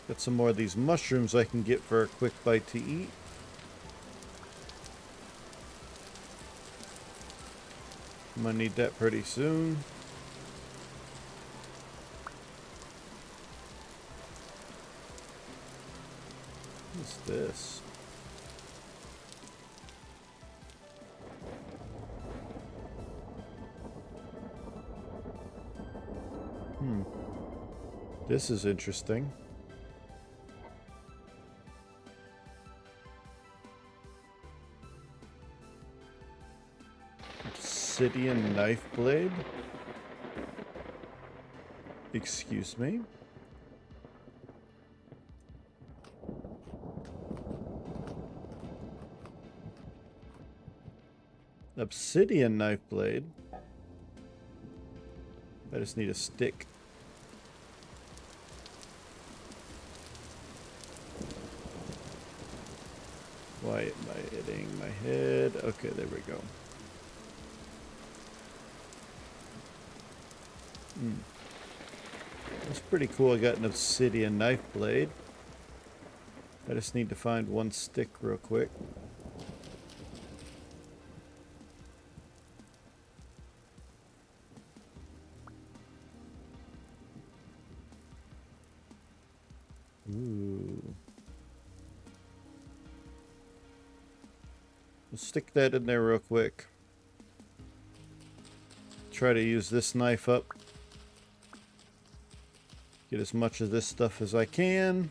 Speaker 1: Got some more of these mushrooms I can get for a quick bite to eat. I'm gonna need that pretty soon. What's this? This is interesting. Obsidian knife blade. Excuse me. Obsidian knife blade. I just need a stick. Why am I hitting my head? Okay, there we go. That's pretty cool. I got an obsidian knife blade. I just need to find 1 stick real quick. Ooh. We'll stick that in there real quick. Try to use this knife up. Get as much of this stuff as I can.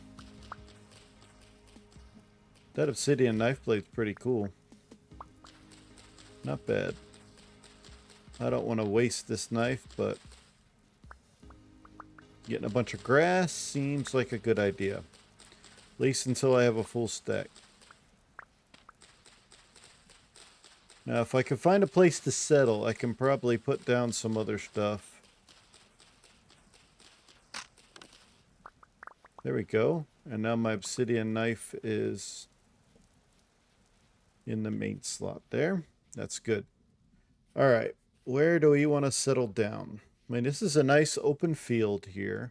Speaker 1: That obsidian knife blade's pretty cool. Not bad. I don't want to waste this knife, but getting a bunch of grass seems like a good idea. At least until I have a full stack. Now, if I can find a place to settle, I can probably put down some other stuff. There we go. And now my obsidian knife is in the main slot there. That's good. All right. Where do we want to settle down? I mean, this is a nice open field here.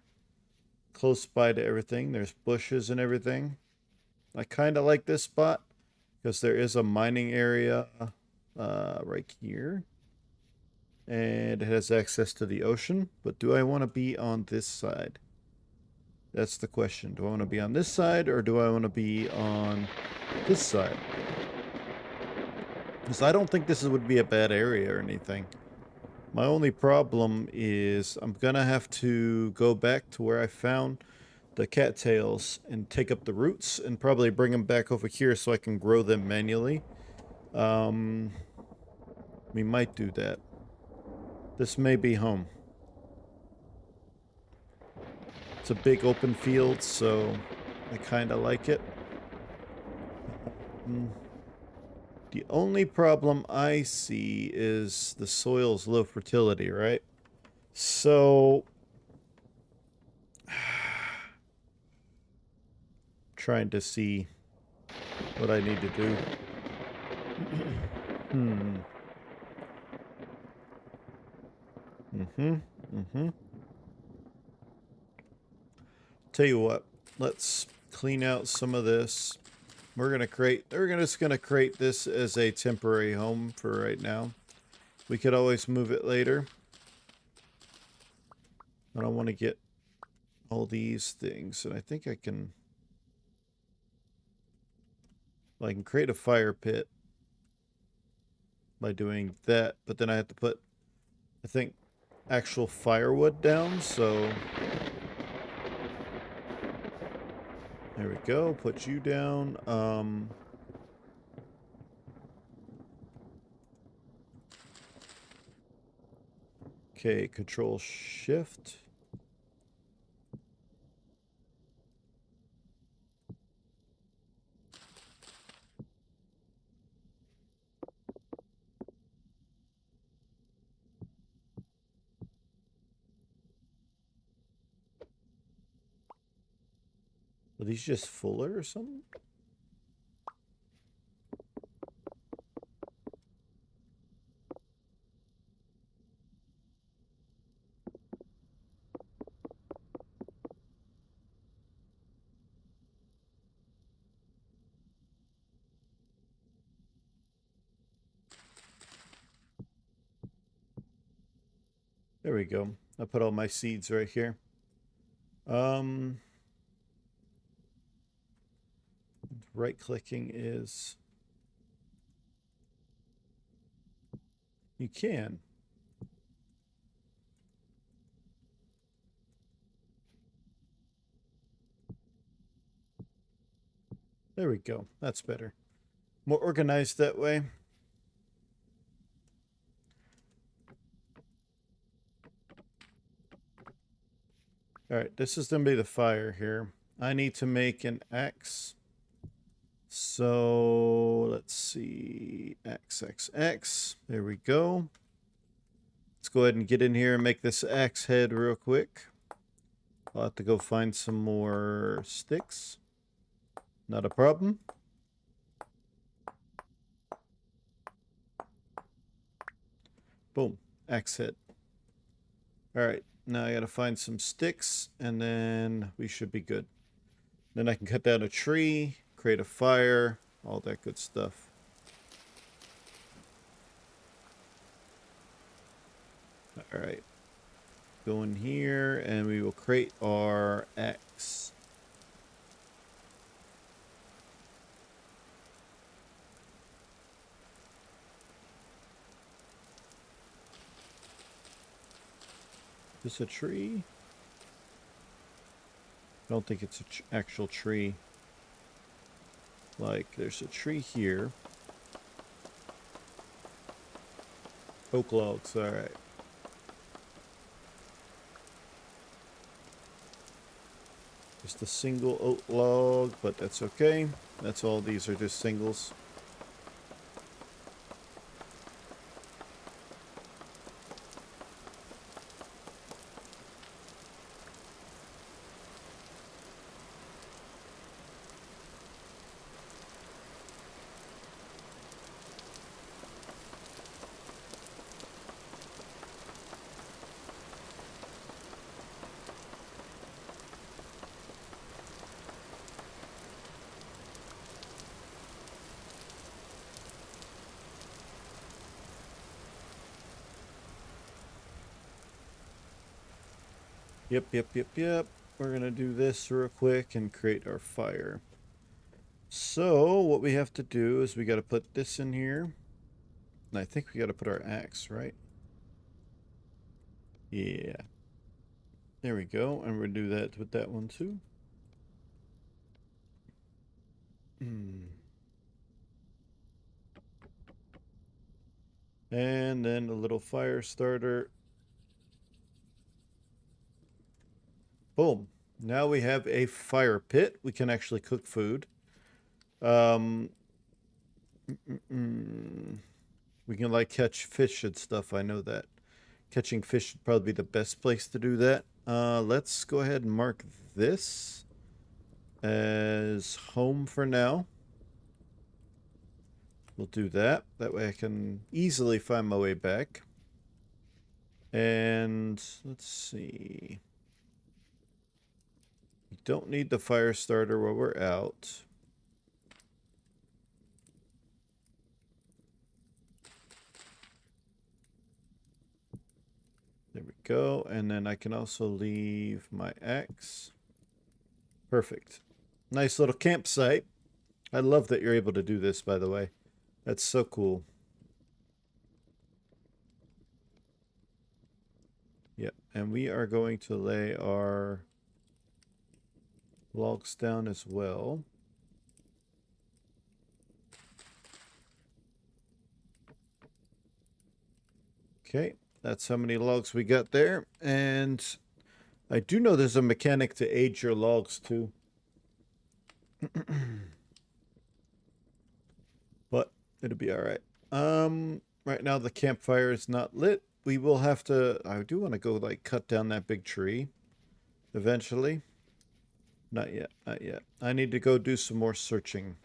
Speaker 1: Close by to everything. There's bushes and everything. I kind of like this spot because there is a mining area right here. And it has access to the ocean. But do I want to be on this side? That's the question. Do I want to be on this side or do I want to be on this side? Because I don't think this would be a bad area or anything. My only problem is I'm going to have to go back to where I found the cattails and take up the roots and probably bring them back over here so I can grow them manually. We might do that. This may be home. It's a big open field, so I kind of like it. The only problem I see is the soil's low fertility, right? So, trying to see what I need to do. Tell you what, let's clean out some of this. We're just gonna create this as a temporary home for right now. We could always move it later. I don't want to get all these things, and I think I can create a fire pit by doing that, but then I have to put, I think, actual firewood down, so there we go. Put you down. Okay, control shift. Are these just fuller or something? There we go. I put all my seeds right here. Right clicking is, you can. There we go. That's better. More organized that way. Alright, this is going to be the fire here. I need to make an axe. So, let's see. X. There we go. Let's go ahead and get in here and make this axe head real quick. I'll have to go find some more sticks. Not a problem. Boom. Axe head. Alright. Now I gotta find some sticks, and then we should be good. Then I can cut down a tree, create a fire, all that good stuff. Alright. Go in here, and we will create our axe. Is this a tree? I don't think it's an actual tree. Like, there's a tree here. Oak logs, alright. Just a single oak log, but that's okay. That's all, these are just singles. Yep. we're going to do this real quick and create our fire. So what we have to do is we got to put this in here. And I think we got to put our axe, right? Yeah. There we go. And we'll do that with that one too. And then a little fire starter. Boom. Now we have a fire pit. We can actually cook food. We can like catch fish and stuff. I know that. Catching fish would probably be the best place to do that. Let's go ahead and mark this as home for now. We'll do that. That way I can easily find my way back. And let's see. We don't need the fire starter while we're out. There we go. And then I can also leave my axe. Perfect. Nice little campsite. I love that you're able to do this, by the way. That's so cool. Yep. And we are going to lay our logs down as well. Okay. That's how many logs we got there. And I do know there's a mechanic to age your logs too. But it'll be all right. Right now the campfire is not lit. We will have to, I do want to go like cut down that big tree eventually. Not yet, not yet. I need to go do some more searching.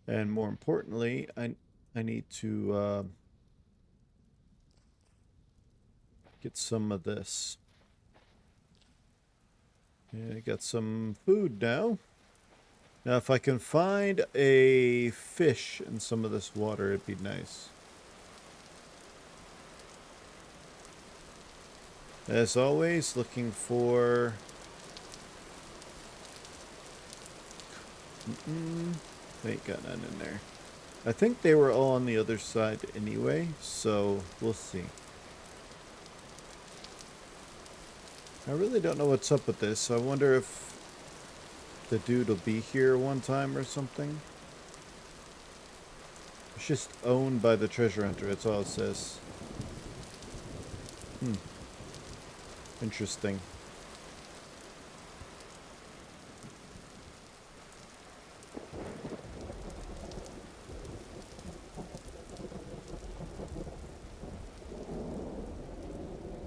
Speaker 1: And more importantly, I need to get some of this. Yeah, I got some food now. Now, if I can find a fish in some of this water, it'd be nice. As always, looking for... ain't got none in there. I think they were all on the other side anyway, so we'll see. I really don't know what's up with this. I wonder if the dude will be here one time or something. It's just owned by the treasure hunter, that's all it says. Interesting.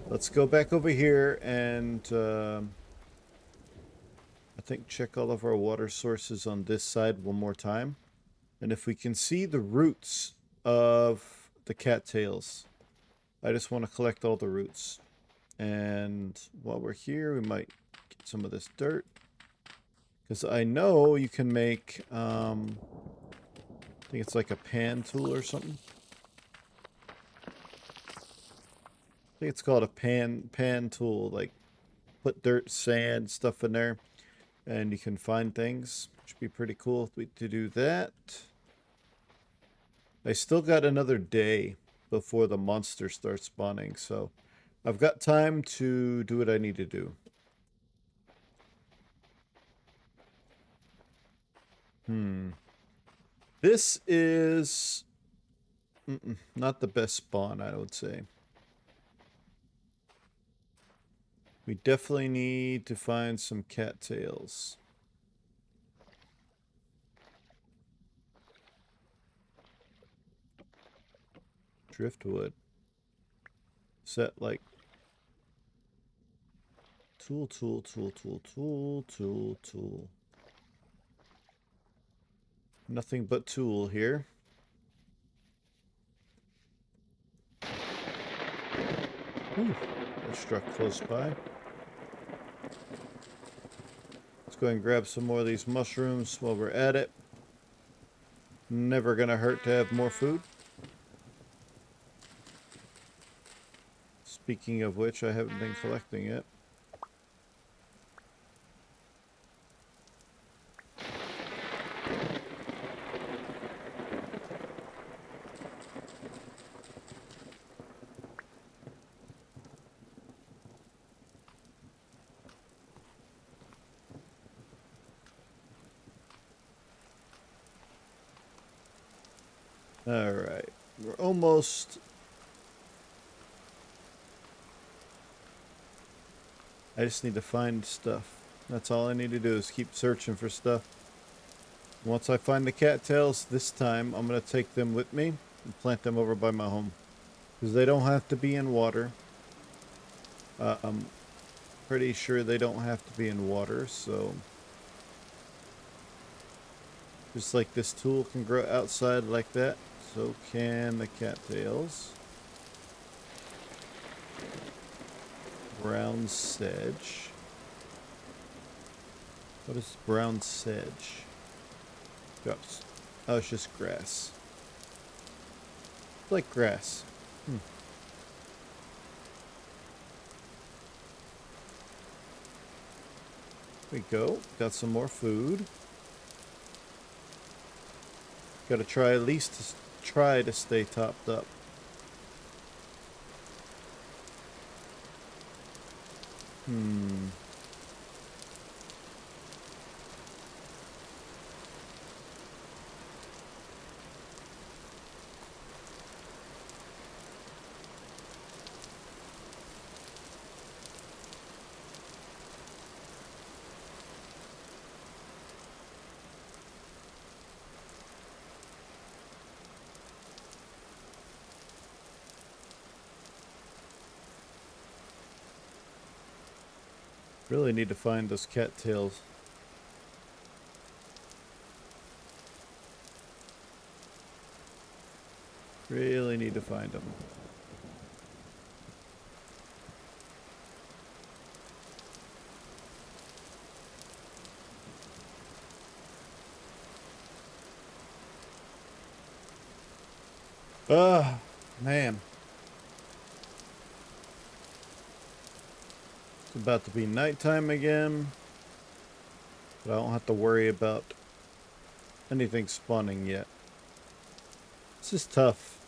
Speaker 1: Let's go back over here and I think check all of our water sources on this side one more time. And if we can see the roots of the cattails, I just want to collect all the roots. And while we're here, we might get some of this dirt. Because I know you can make, I think it's like a pan tool or something. I think it's called a pan tool. Like, put dirt, sand, stuff in there. And you can find things, which would be pretty cool to do that. I still got another day before the monster starts spawning, so I've got time to do what I need to do. This is not the best spawn, I would say. We definitely need to find some cattails. Driftwood. Is that like tool. Nothing but tool here. Ooh, that struck close by. Let's go and grab some more of these mushrooms while we're at it. Never gonna hurt to have more food. Speaking of which, I haven't been collecting it. All right. We're almost... I just need to find stuff. That's all I need to do is keep searching for stuff. Once I find the cattails, this time I'm going to take them with me and plant them over by my home. Because they don't have to be in water. I'm pretty sure they don't have to be in water, so... Just like this tool can grow outside like that, so can the cattails. Brown sedge. What is brown sedge? Oops. Oh, it's just grass. It's like grass. There we go. Got some more food. Got to try at least to try to stay topped up. Really need to find those cattails. Really need to find them. Ah, man. It's about to be nighttime again. But I don't have to worry about anything spawning yet. This is tough.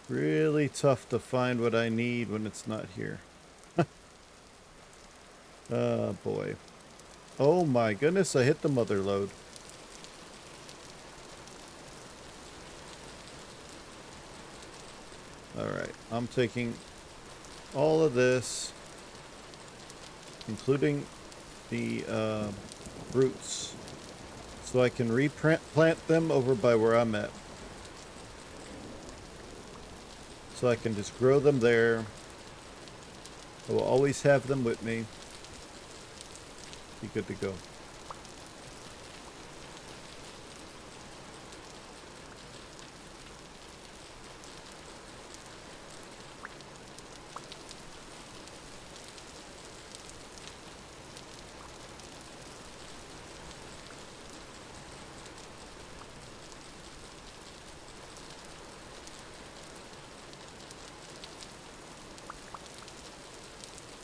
Speaker 1: Really tough to find what I need when it's not here. Oh boy. Oh my goodness, I hit the mother lode. Alright, I'm taking all of this, including the roots, so I can replant them over by where I'm at. So I can just grow them there. I will always have them with me. Be good to go.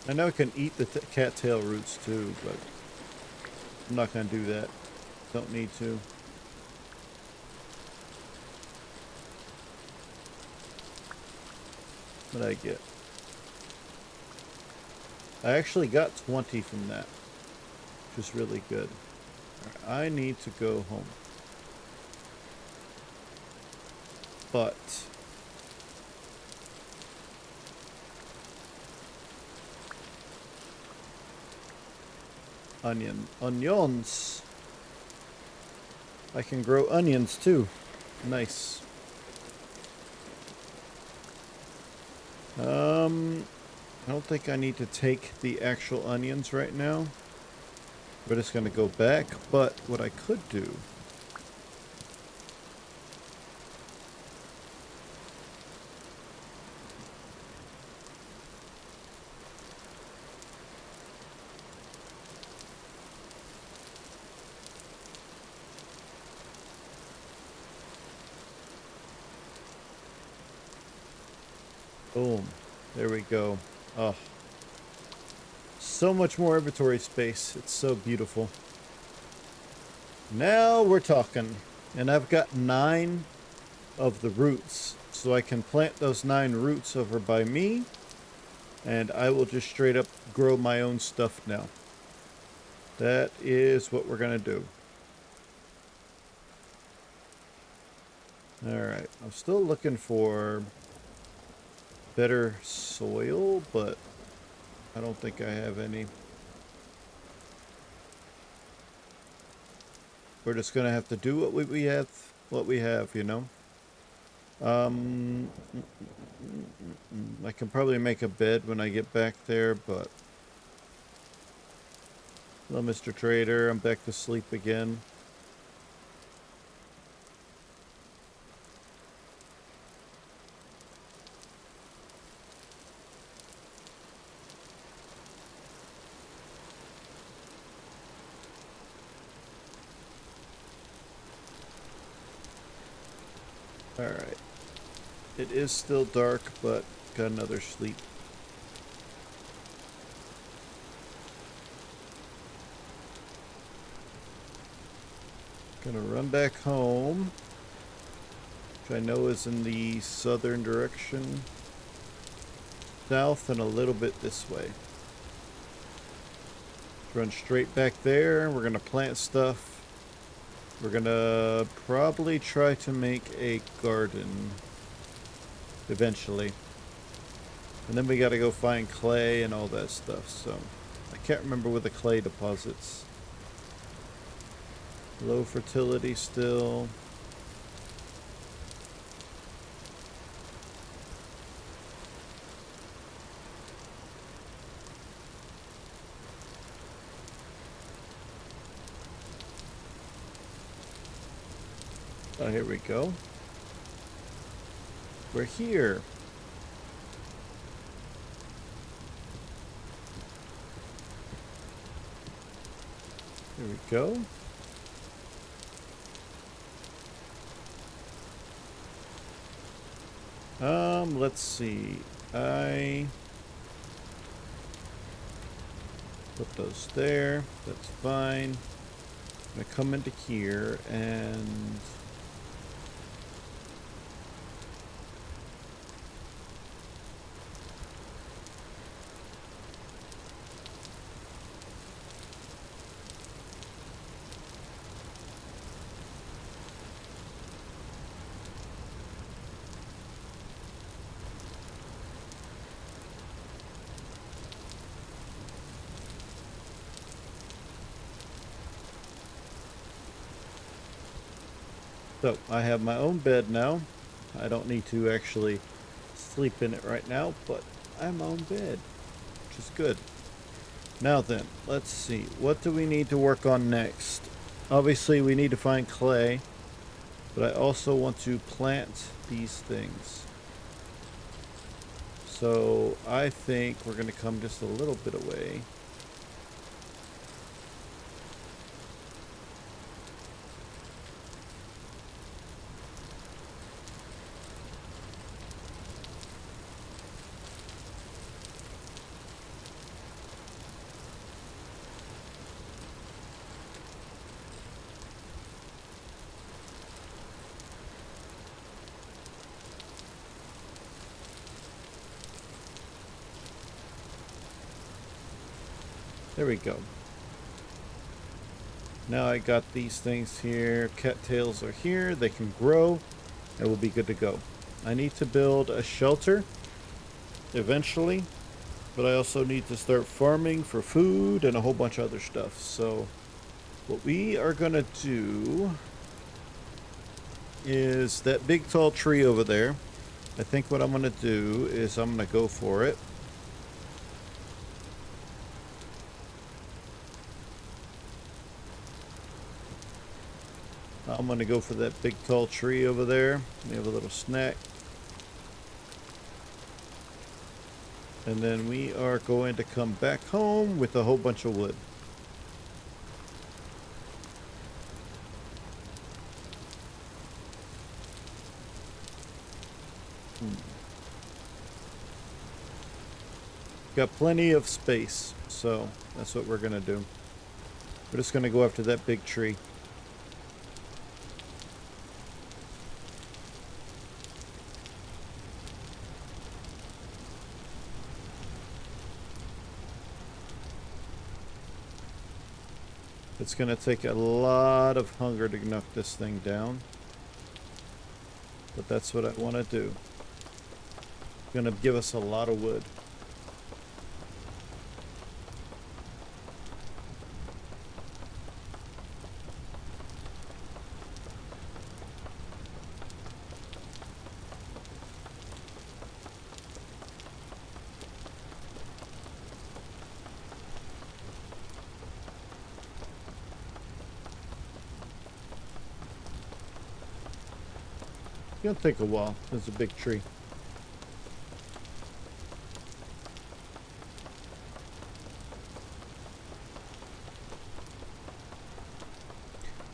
Speaker 1: I know I can eat the cattail roots too, but I'm not going to do that. Don't need to. What did I get? I actually got 20 from that, which is really good. Right, I need to go home. But onions. I can grow onions too. Nice. I don't think I need to take the actual onions right now. We're just gonna go back, but what I could do boom. There we go. Oh. So much more inventory space. It's so beautiful. Now we're talking. And I've got 9 of the roots. So I can plant those 9 roots over by me. And I will just straight up grow my own stuff now. That is what we're going to do. Alright, I'm still looking for better soil, but I don't think I have any. We're just gonna have to do what we have, you know? I can probably make a bed when I get back there, but... Hello, Mr. Trader. I'm back to sleep again. Alright. It is still dark, but got another sleep. Gonna run back home, which I know is in the southern direction. South and a little bit this way. Run straight back there. We're gonna plant stuff. We're gonna probably try to make a garden eventually. And then we gotta go find clay and all that stuff, so I can't remember where the clay deposits. Low fertility still. Oh, here we go. We're here. Here we go. Let's see. I put those there. That's fine. I'm gonna come into here and so I have my own bed now. I don't need to actually sleep in it right now, but I have my own bed, which is good. Now then, let's see. What do we need to work on next? Obviously, we need to find clay, but I also want to plant these things. So I think we're going to come just a little bit away. There we go. Now I got these things here. Cattails are here. They can grow. And we'll be good to go. I need to build a shelter eventually. But I also need to start farming for food and a whole bunch of other stuff. So what we are going to do is that big tall tree over there. I think what I'm going to do is I'm going to go for it. I'm going to go for that big tall tree over there. We have a little snack. And then we are going to come back home with a whole bunch of wood. Got plenty of space, so that's what we're going to do. We're just going to go after that big tree. It's going to take a lot of hunger to knock this thing down. but that's what I want to do. Gonna give us a lot of wood. It's gonna take a while. There's a big tree.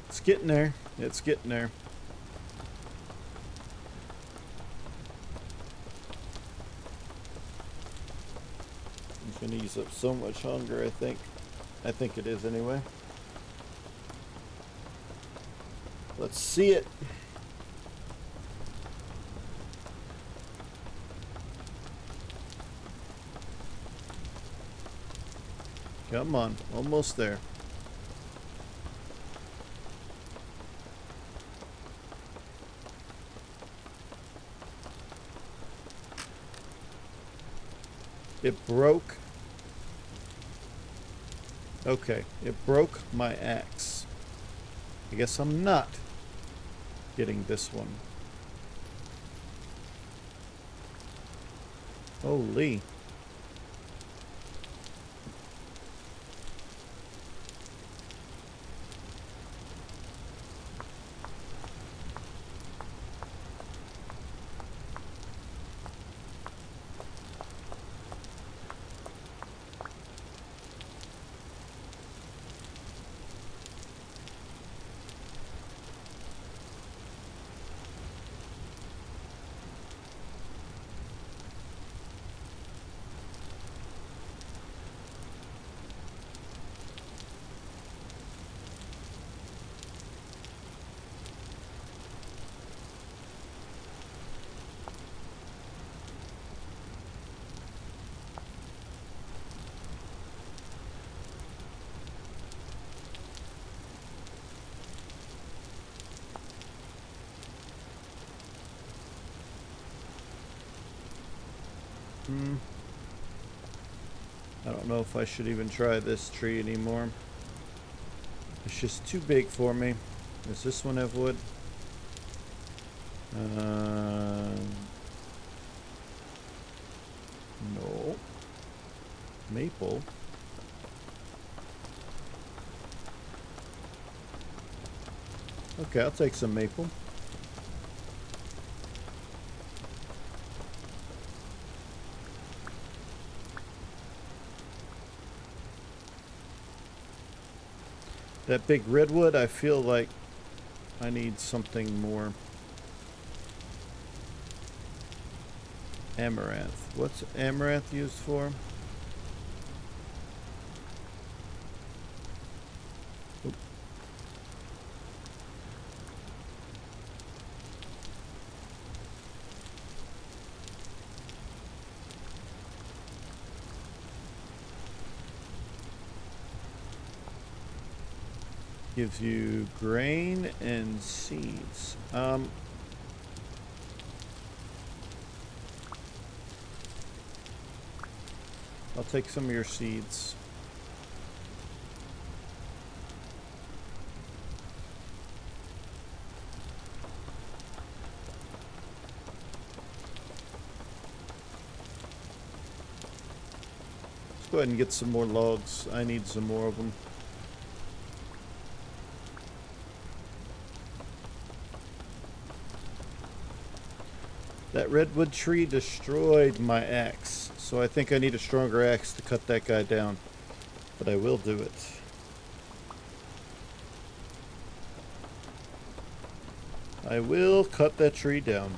Speaker 1: It's getting there. It's getting there. It's gonna use up so much hunger, I think. I think it is anyway. Let's see it. Come on, almost there. It broke. Okay, it broke my axe. I guess I'm not getting this one. Holy. I don't know if I should even try this tree anymore. It's just too big for me. Does this one have wood? No. Maple. Okay, I'll take some maple. That big redwood, I feel like I need something more. Amaranth. What's amaranth used for? Oop. Gives you grain and seeds. I'll take some of your seeds. Let's go ahead and get some more logs. I need some more of them. That redwood tree destroyed my axe, so I think I need a stronger axe to cut that guy down. But I will do it. I will cut that tree down.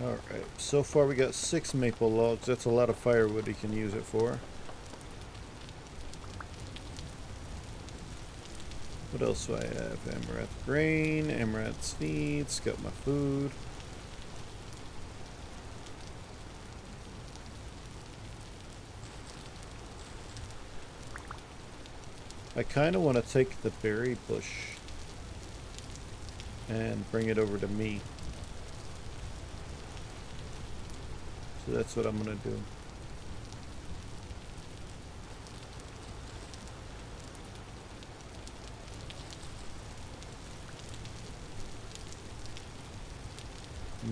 Speaker 1: Alright, so far we got 6 maple logs. That's a lot of firewood you can use it for. What else do I have? Amaranth grain, amaranth seeds, got my food. I kind of want to take the berry bush and bring it over to me. So that's what I'm going to do.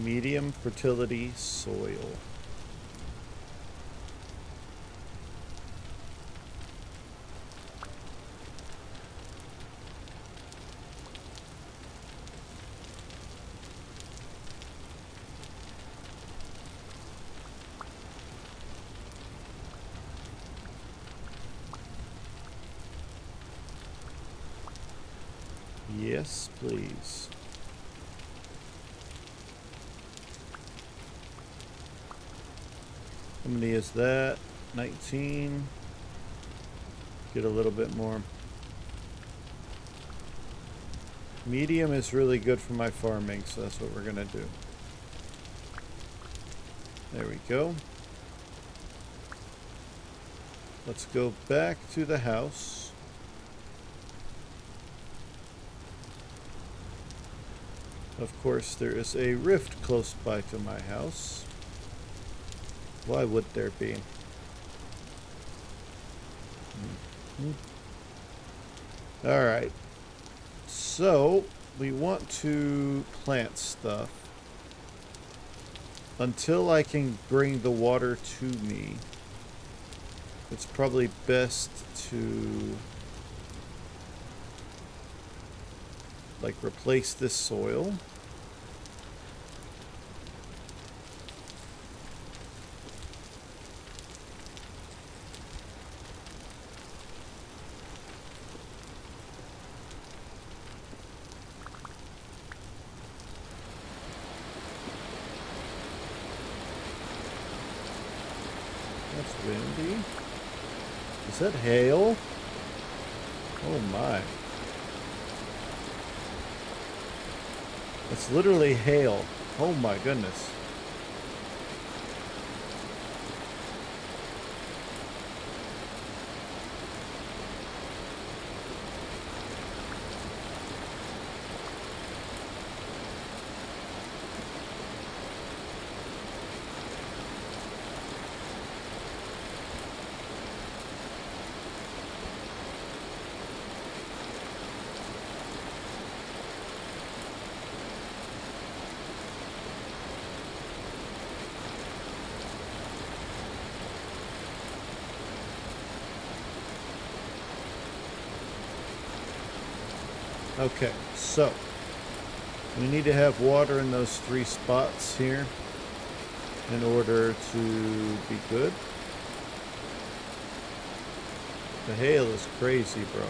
Speaker 1: Medium fertility soil. Yes, please. How many is that? 19. Get a little bit more. Medium is really good for my farming, so that's what we're gonna do. There we go. Let's go back to the house. Of course, there is a rift close by to my house. Why would there be? All right. So, we want to plant stuff until I can bring the water to me. It's probably best to like replace this soil. That's windy. Is that hail? Oh my. It's literally hail. Oh my goodness. Okay, so we need to have water in those 3 spots here in order to be good. The hail is crazy, bro.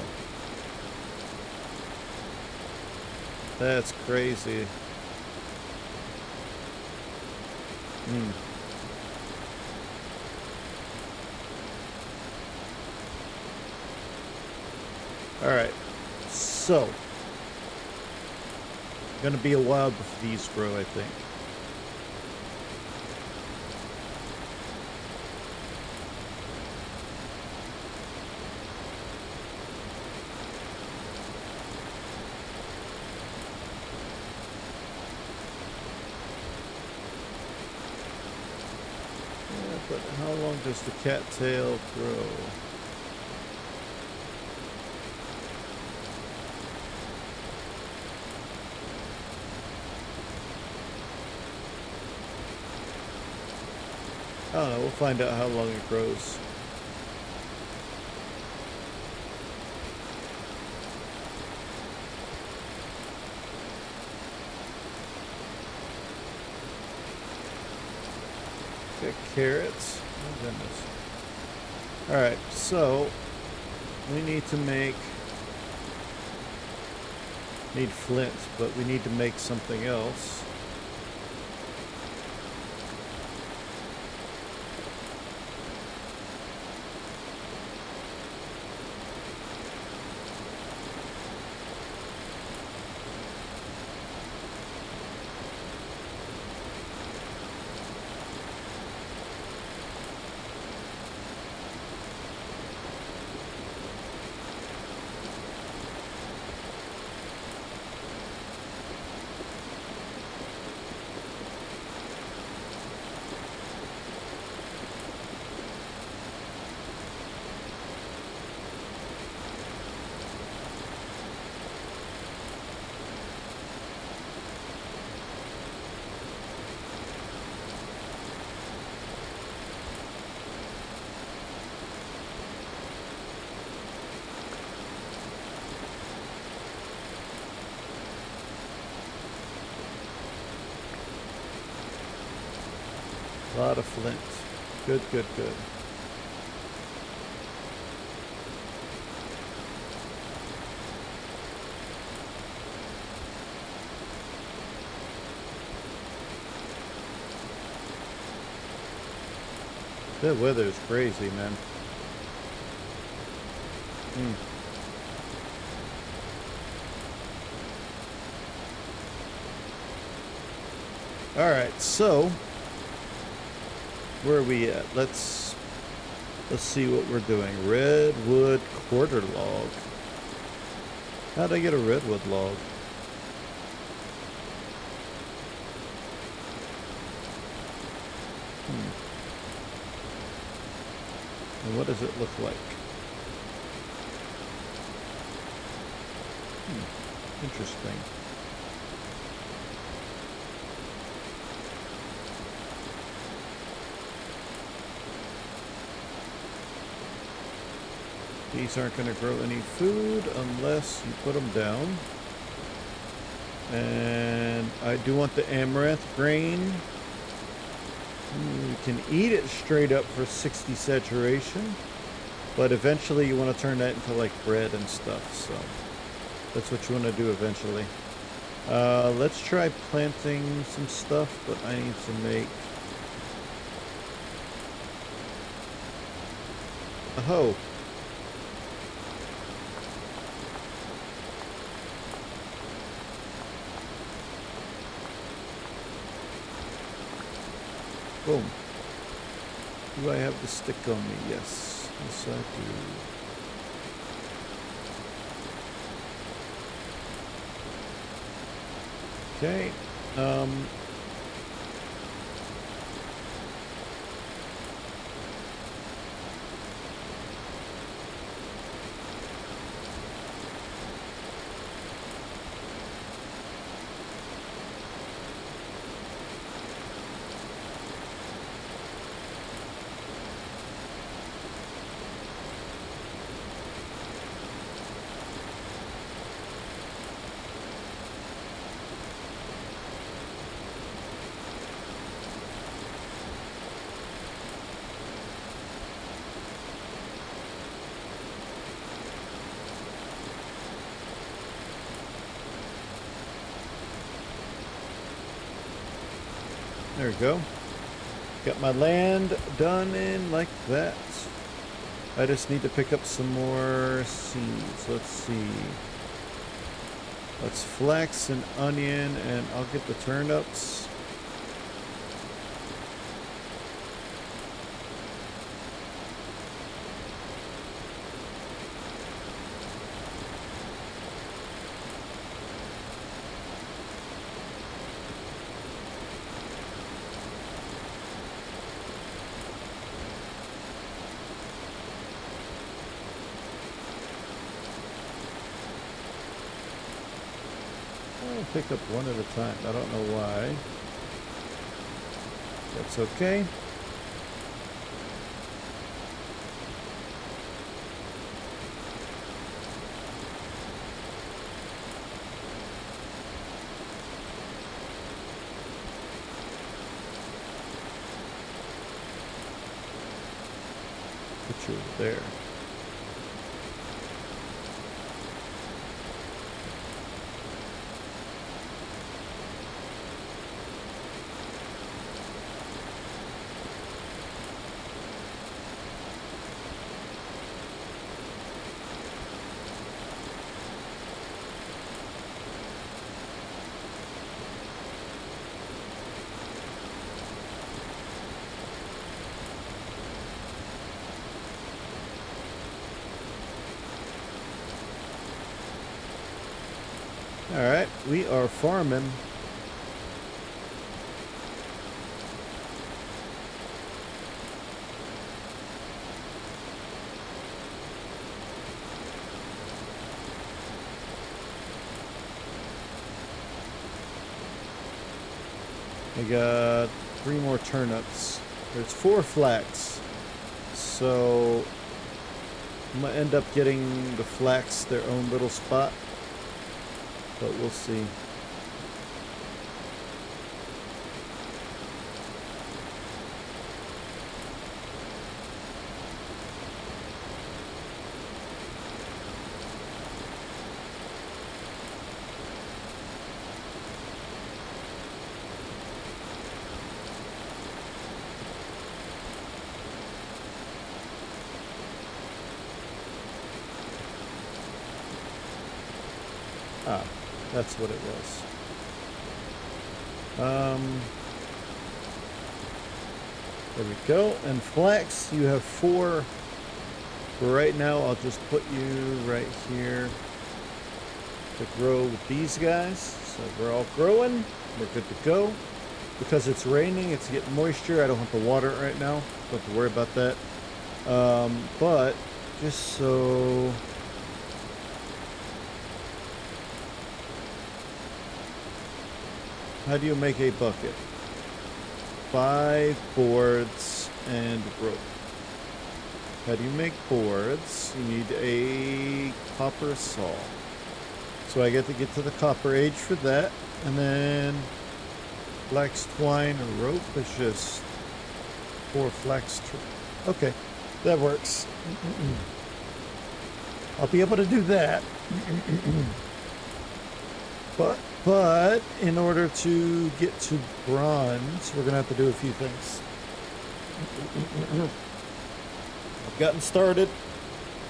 Speaker 1: That's crazy. All right, so gonna be a while before these grow, I think. Yeah, but how long does the cattail grow? I don't know, we'll find out how long it grows. Got carrots. Oh goodness. Alright, so we need to need flint, but we need to make something else. A lot of flint. Good, good, good. The weather is crazy, man. All right, so where are we at? Let's see what we're doing. Redwood quarter log. How'd I get a redwood log? And what does it look like? Interesting. These aren't going to grow any food unless you put them down. And I do want the amaranth grain. You can eat it straight up for 60 saturation, but eventually you want to turn that into like bread and stuff, so that's what you want to do eventually. Let's try planting some stuff, but I need to make a hoe. Boom. Do I have the stick on me? Yes. Yes, I do. Okay. There we go. Got my land done in like that. I just need to pick up some more seeds. Let's see. Let's flax and onion, and I'll get the turnips. Pick up one at a time. I don't know why. That's okay. Put you over there. Alright, we are farming. I got 3 more turnips. There's 4 flax. So I'm gonna end up getting the flax their own little spot. But we'll see. Ah, that's what it was. There we go. And flax, you have 4. For right now, I'll just put you right here to grow with these guys. So we're all growing. We're good to go. Because it's raining, it's getting moisture. I don't have to water it right now. Don't have to worry about that. But just so... How do you make a bucket? 5 boards and rope. How do you make boards? You need a copper saw. So I get to get to the copper age for that. And then flax twine or rope is just 4 flax. Okay, that works. I'll be able to do that. But in order to get to bronze, we're gonna have to do a few things. I've gotten started.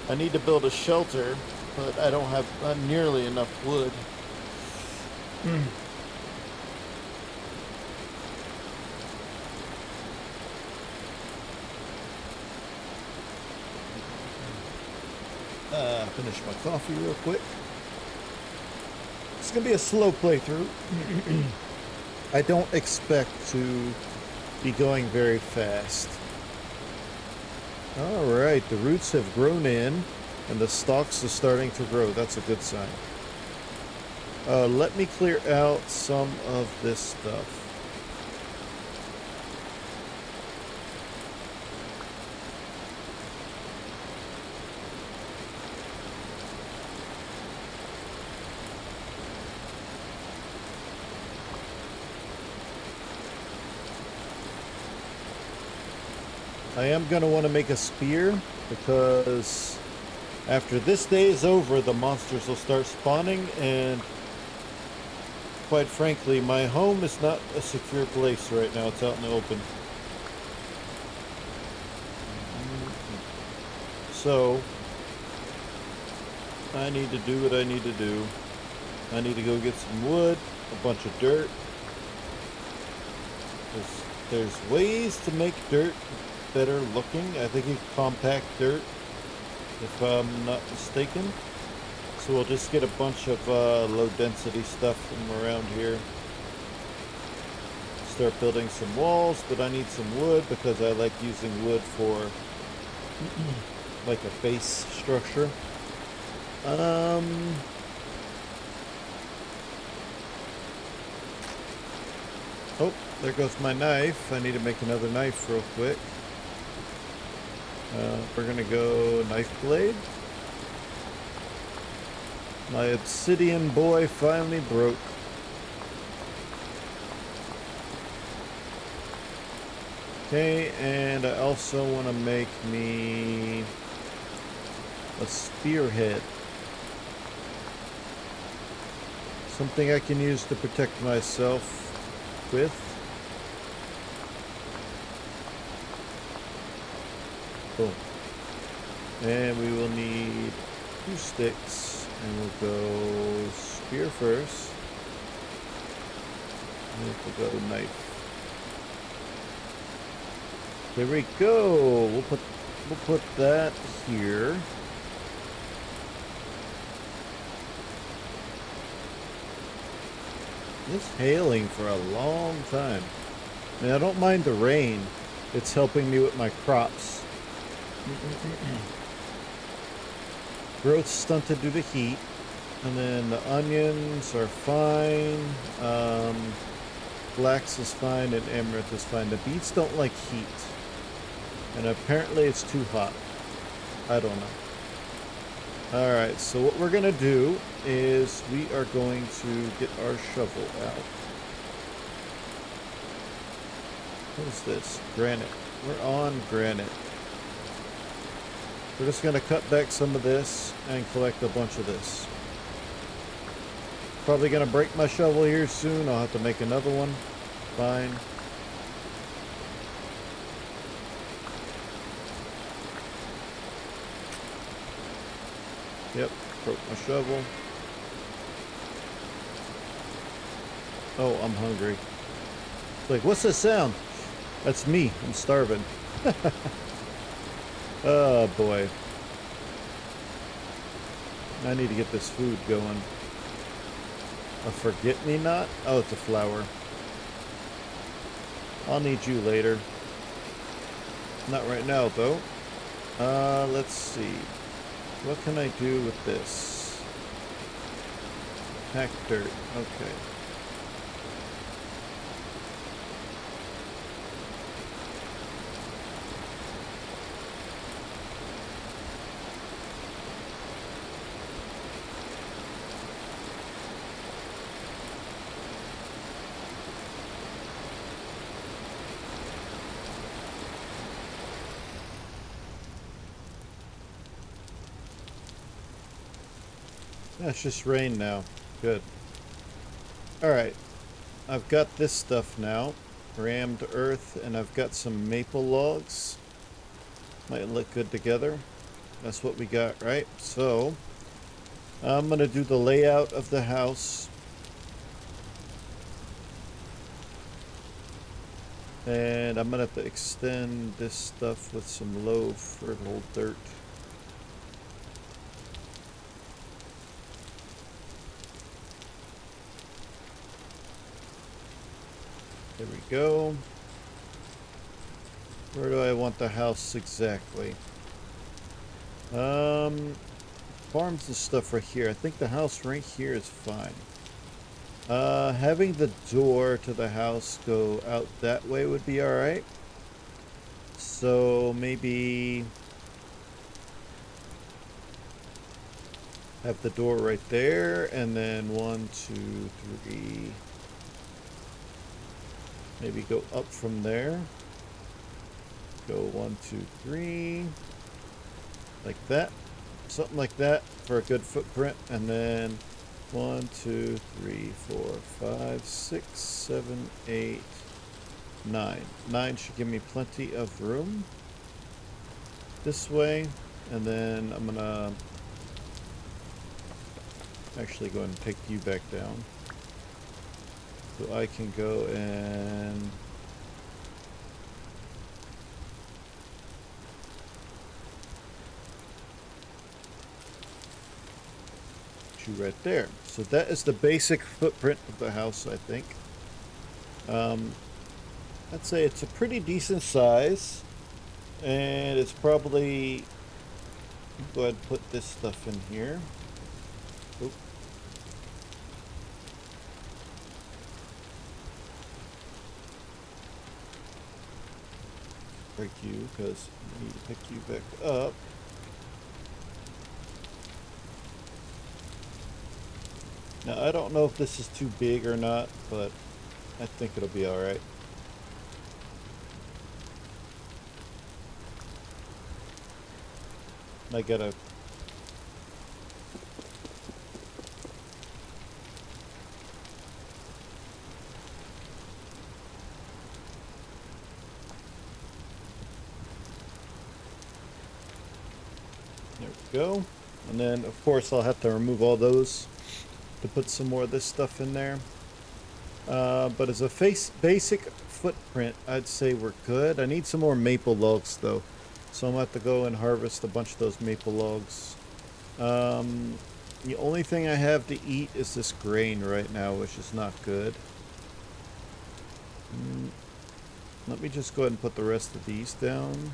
Speaker 1: I need to build a shelter, but I don't have nearly enough wood. Finish my coffee real quick. It's gonna be a slow playthrough. I don't expect to be going very fast. All right, the roots have grown in and the stalks are starting to grow. That's a good sign. Let me clear out some of this stuff. I am going to want to make a spear because after this day is over, the monsters will start spawning, and quite frankly, my home is not a secure place right now. It's out in the open. So I need to do what I need to do. I need to go get some wood, a bunch of dirt. There's ways to make dirt better looking. I think you can compact dirt, if I'm not mistaken. So we'll just get a bunch of low density stuff from around here. Start building some walls, but I need some wood because I like using wood for like a base structure. Oh, there goes my knife. I need to make another knife real quick. We're gonna go knife blade. My obsidian boy finally broke. Okay, and I also want to make me a spearhead. Something I can use to protect myself with. Boom. And we will need 2 sticks, and we'll go spear first. And we'll go knife. There we go. We'll put that here. It's hailing for a long time. I mean, I don't mind the rain. It's helping me with my crops. Growth stunted due to heat. And then the onions are fine. Flax is fine and amaranth is fine. The beets don't like heat. And apparently it's too hot. I don't know. Alright, so what we're going to do is we are going to get our shovel out. What is this? Granite. We're on granite. We're just going to cut back some of this and collect a bunch of this. Probably going to break my shovel here soon. I'll have to make another one. Fine. Yep, broke my shovel. Oh, I'm hungry. It's like, what's that sound? That's me. I'm starving. Oh, boy. I need to get this food going. A forget-me-not? Oh, it's a flower. I'll need you later. Not right now, though. Let's see. What can I do with this? Pack dirt. Okay. Yeah, it's just rain now. Good. Alright. I've got this stuff now. Rammed earth, and I've got some maple logs. Might look good together. That's what we got, right? So, I'm going to do the layout of the house. And I'm going to have to extend this stuff with some low fertile dirt. There we go. Where do I want the house exactly? Farms and stuff right here. I think the house right here is fine. Having the door to the house go out that way would be alright. So maybe have the door right there, and then 1, 2, 3. Maybe go up from there. Go 1, 2, 3. Like that. Something like that for a good footprint. And then 1, 2, 3, 4, 5, 6, 7, 8, 9. 9 should give me plenty of room. This way. And then I'm gonna actually go ahead and take you back down. So I can go and you right there. So that is the basic footprint of the house, I think. I'd say it's a pretty decent size, and it's probably, go ahead and put this stuff in here. Oop. Break you, because I need to pick you back up. Now, I don't know if this is too big or not, but I think it'll be alright. I gotta... There we go. And then, of course, I'll have to remove all those to put some more of this stuff in there. But as a basic footprint, I'd say we're good. I need some more maple logs, though. So I'm going to have to go and harvest a bunch of those maple logs. The only thing I have to eat is this grain right now, which is not good. Let me just go ahead and put the rest of these down.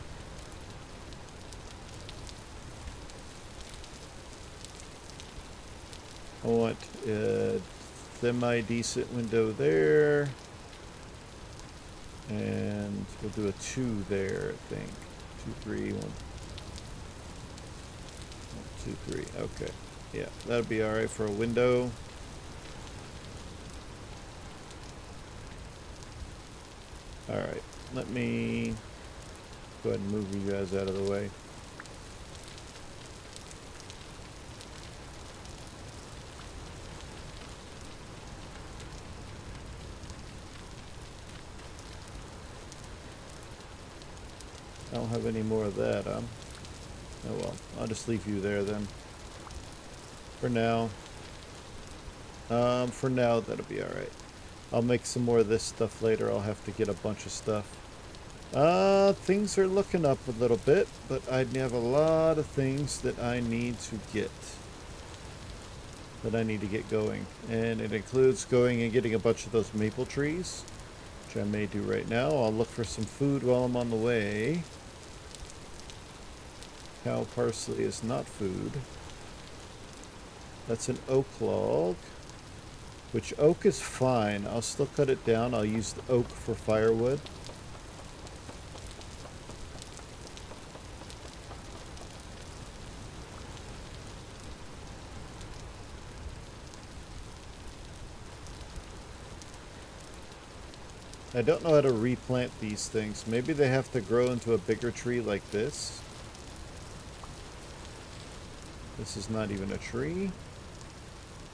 Speaker 1: I want a semi-decent window there. And we'll do a 2 there, I think. 2, 3, 1. 1, 2, 3. Okay. Yeah, that'll be alright for a window. Alright, let me go ahead and move you guys out of the way. I don't have any more of that, Oh well, I'll just leave you there then. For now. For now, that'll be alright. I'll make some more of this stuff later. I'll have to get a bunch of stuff. Things are looking up a little bit, but I have a lot of things that I need to get. That I need to get going. And it includes going and getting a bunch of those maple trees, which I may do right now. I'll look for some food while I'm on the way. Cow parsley is not food. That's an oak log. Which oak is fine. I'll still cut it down. I'll use the oak for firewood. I don't know how to replant these things. Maybe they have to grow into a bigger tree like this. This is not even a tree.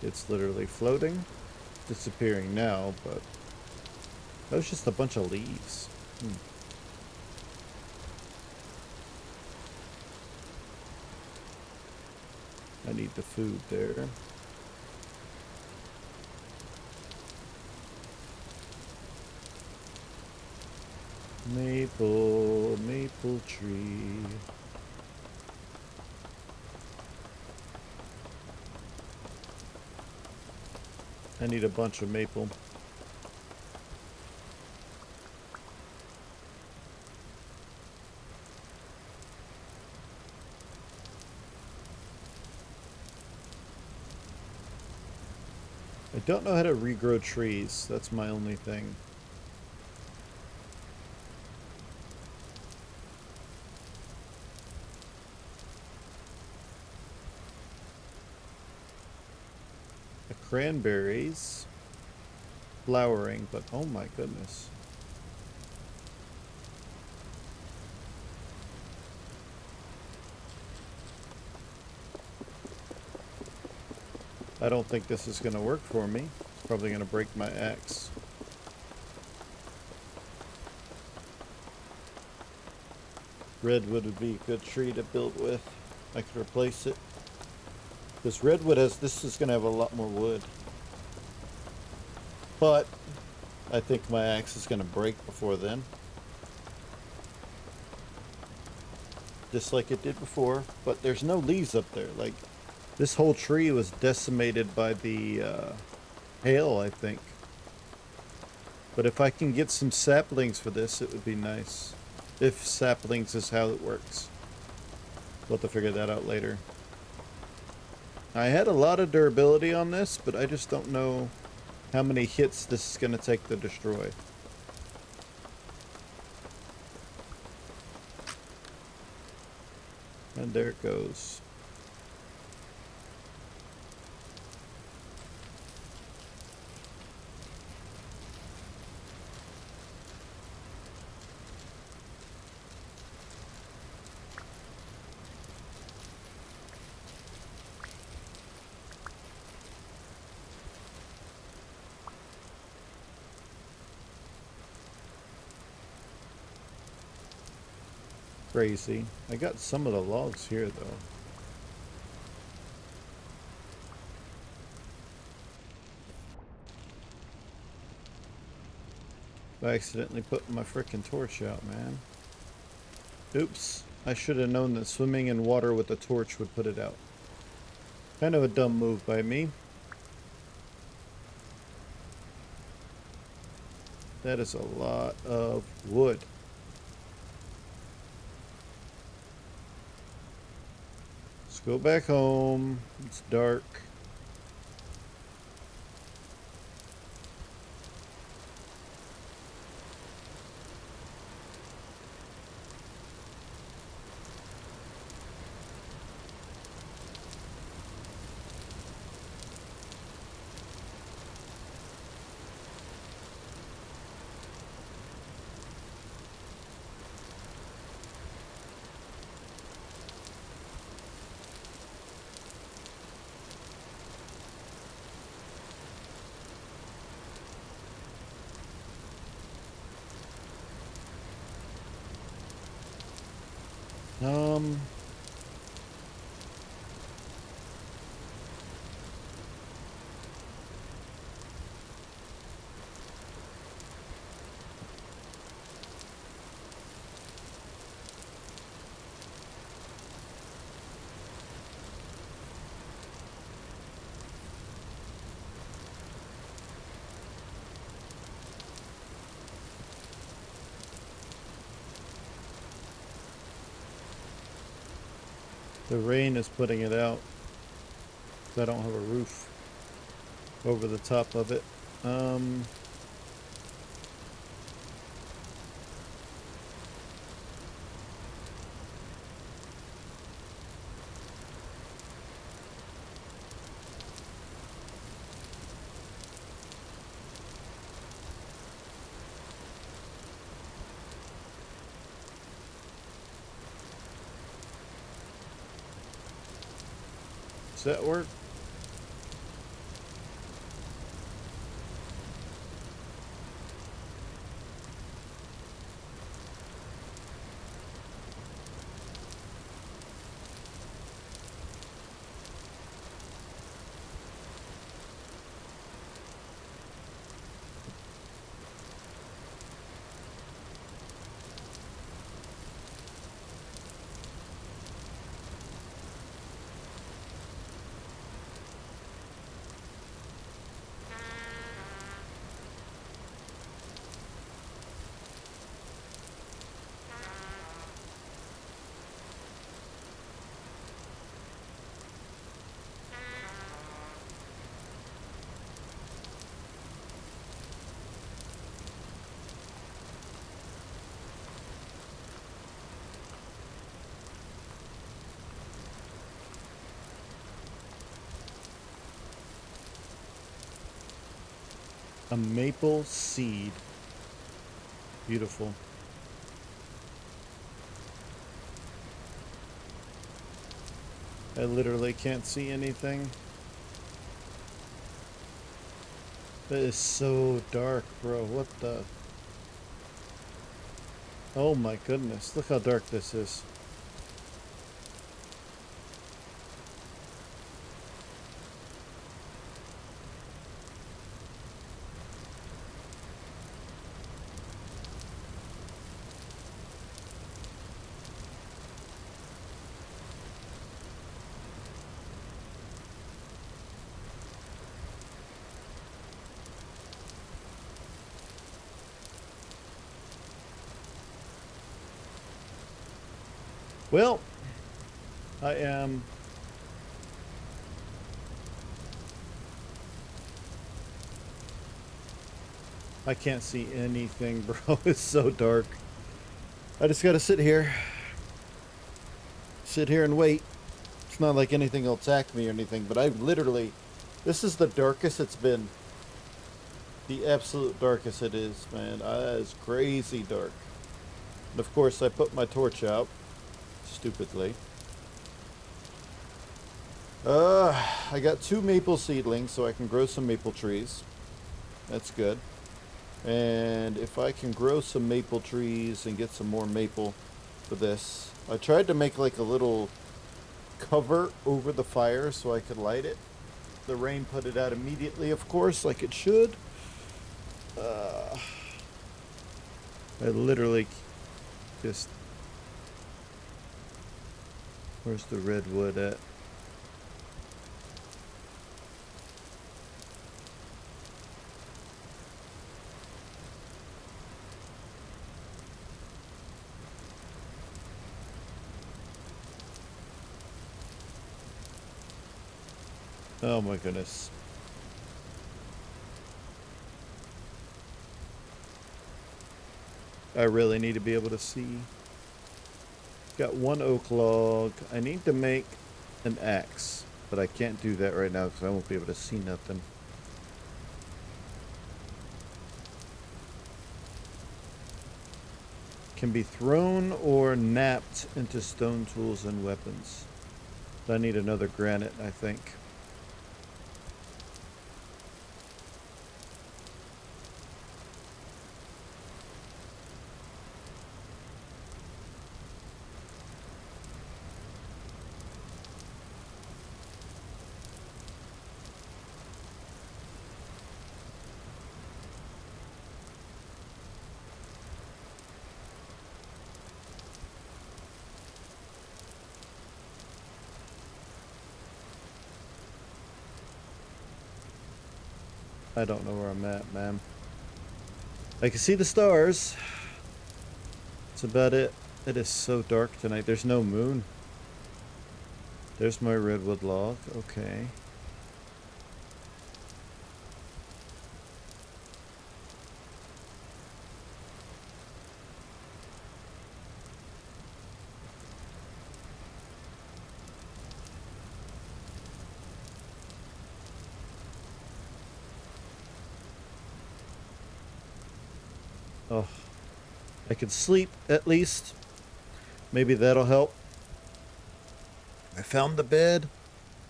Speaker 1: It's literally floating. Disappearing now, but that was just a bunch of leaves. I need the food there. Maple tree. I need a bunch of maple. I don't know how to regrow trees. That's my only thing. The cranberries flowering, but oh my goodness. I don't think this is going to work for me. Probably going to break my axe. Redwood would be a good tree to build with. I could replace it. Because redwood has, this is going to have a lot more wood. But I think my axe is going to break before then. Just like it did before. But there's no leaves up there. Like, this whole tree was decimated by the hail, I think. But if I can get some saplings for this, it would be nice. If saplings is how it works. We'll have to figure that out later. I had a lot of durability on this, but I just don't know how many hits this is going to take to destroy. And there it goes. Crazy. I got some of the logs here, though. I accidentally put my frickin' torch out, man. Oops. I should have known that swimming in water with a torch would put it out. Kind of a dumb move by me. That is a lot of wood. Let's go back home. It's dark. The rain is putting it out. I don't have a roof over the top of it. Does that work? A maple seed. Beautiful. I literally can't see anything. That is so dark, bro. What the? Oh my goodness. Look how dark this is. Well, I am I can't see anything, bro. It's so dark. I just gotta sit here. Sit here and wait. It's not like anything will attack me or anything, but I literally... This is the darkest it's been. The absolute darkest it is, man. It's crazy dark. And of course, I put my torch out. Stupidly. I got 2 maple seedlings, so I can grow some maple trees. That's good. And if I can grow some maple trees and get some more maple for this, I tried to make like a little cover over the fire so I could light it. The rain put it out immediately, of course, like it should. I literally just... Where's the redwood at? Oh my goodness. I really need to be able to see. Got 1 oak log. I need to make an axe, but I can't do that right now because I won't be able to see nothing. Can be thrown or napped into stone tools and weapons. I need another granite, I think. I don't know where I'm at, man. I can see the stars. That's about it. It is so dark tonight. There's no moon. There's my redwood log. Okay. Oh, I can sleep at least. Maybe that'll help. I found the bed.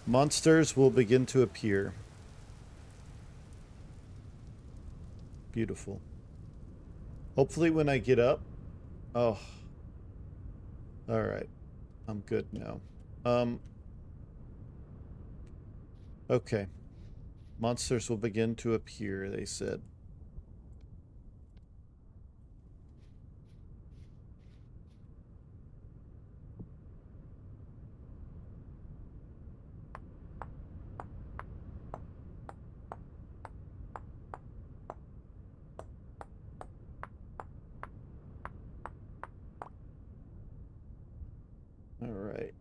Speaker 1: Monsters will begin to appear. Beautiful. Hopefully when I get up. Oh. Alright. I'm good now. Okay. Monsters will begin to appear, they said. Alright.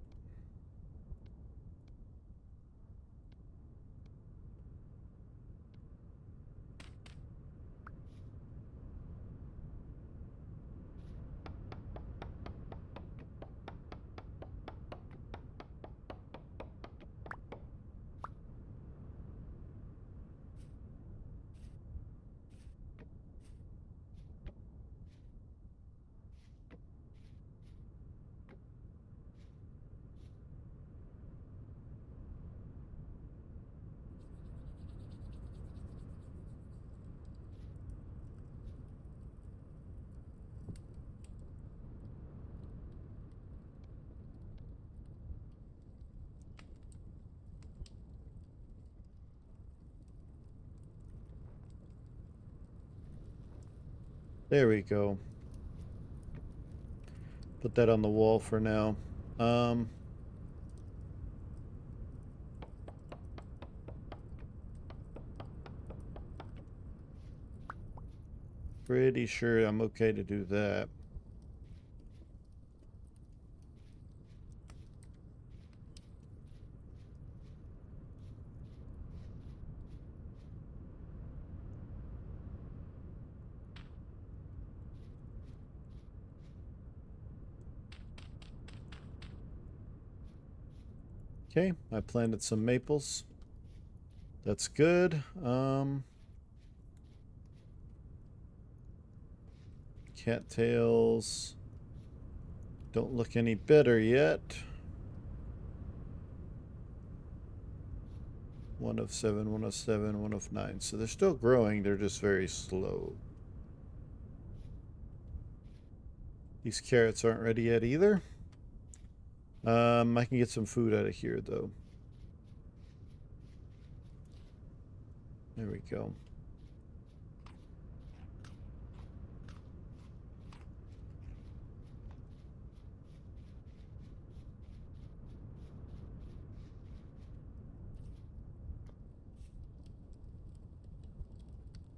Speaker 1: There we go. Put that on the wall for now. Pretty sure I'm okay to do that. Okay, I planted some maples. That's good. Cattails don't look any better yet. 1 of 7, 1 of 7, 1 of 9. So they're still growing, they're just very slow. These carrots aren't ready yet either. I can get some food out of here though. There we go.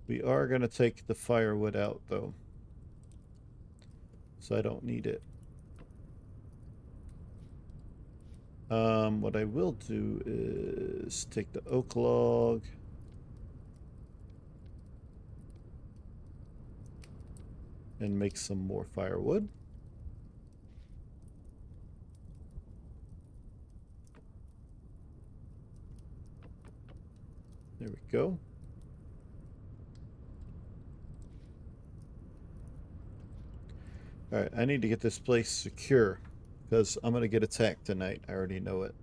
Speaker 1: We are going to take the firewood out though, so I don't need it. What I will do is take the oak log and make some more firewood. There we go. Alright, I need to get this place secure because I'm going to get attacked tonight. I already know it.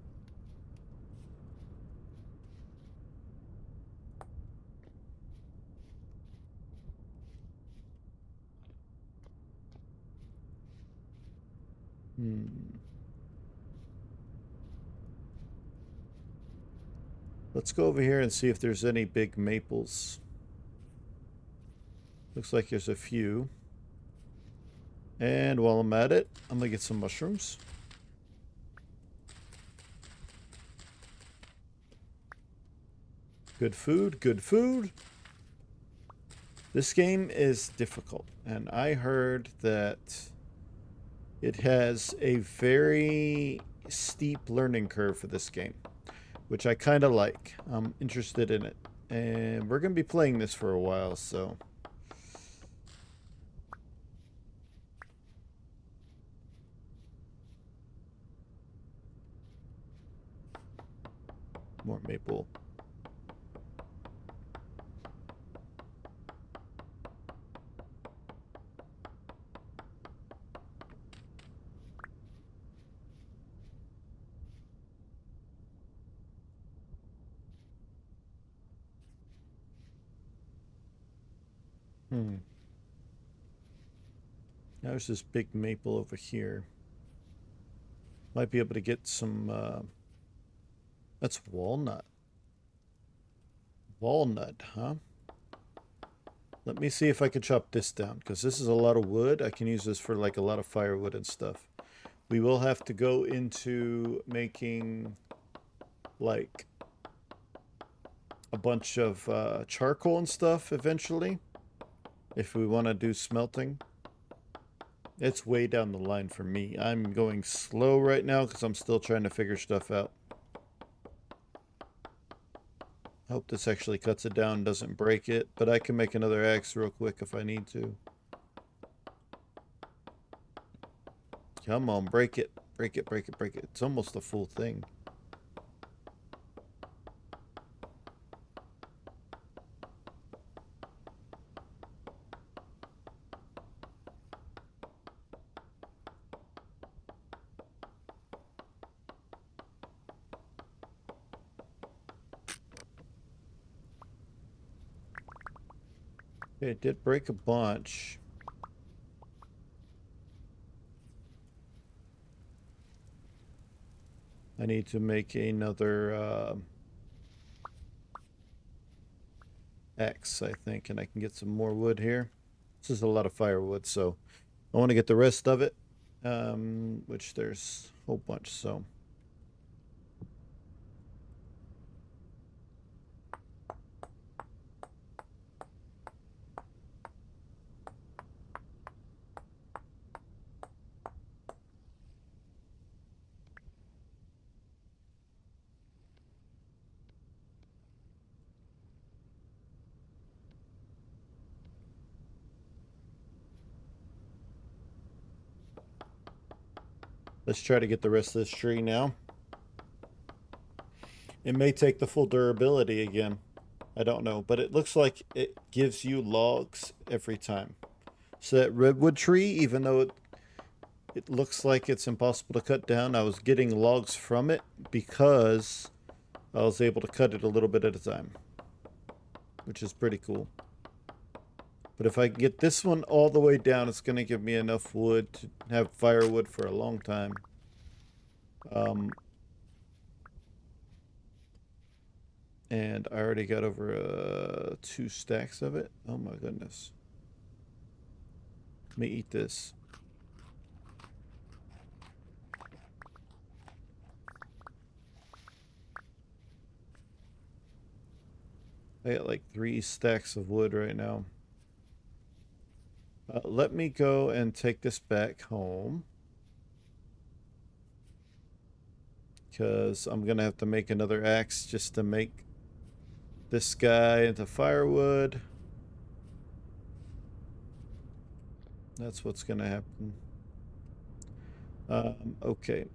Speaker 1: Let's go over here and see if there's any big maples. Looks like there's a few. And while I'm at it, I'm going to get some mushrooms. Good food, good food. This game is difficult, and I heard that it has a very steep learning curve for this game, which I kind of like. I'm interested in it. And we're going to be playing this for a while, so... More maple. Hmm. There's this big maple over here. Might be able to get some, that's walnut. Walnut, huh? Let me see if I can chop this down, because this is a lot of wood. I can use this for like a lot of firewood and stuff. We will have to go into making like a bunch of charcoal and stuff eventually, if we want to do smelting. It's way down the line for me. I'm going slow right now because I'm still trying to figure stuff out. I hope this actually cuts it down, doesn't break it, but I can make another axe real quick if I need to. Come on, break it. Break it, break it, break it. It's almost a full thing. Okay, it did break a bunch. I need to make another X, I think, and I can get some more wood here. This is a lot of firewood, so I want to get the rest of it, which there's a whole bunch, so. Let's try to get the rest of this tree now. It may take the full durability again. I don't know, but it looks like it gives you logs every time. So that redwood tree, even though it looks like it's impossible to cut down, I was getting logs from it because I was able to cut it a little bit at a time, which is pretty cool. But if I can get this one all the way down, it's going to give me enough wood to have firewood for a long time. And I already got over 2 stacks of it. Oh my goodness. Let me eat this. I got like 3 stacks of wood right now. Let me go and take this back home, because I'm gonna have to make another axe just to make this guy into firewood. That's what's gonna happen. Okay.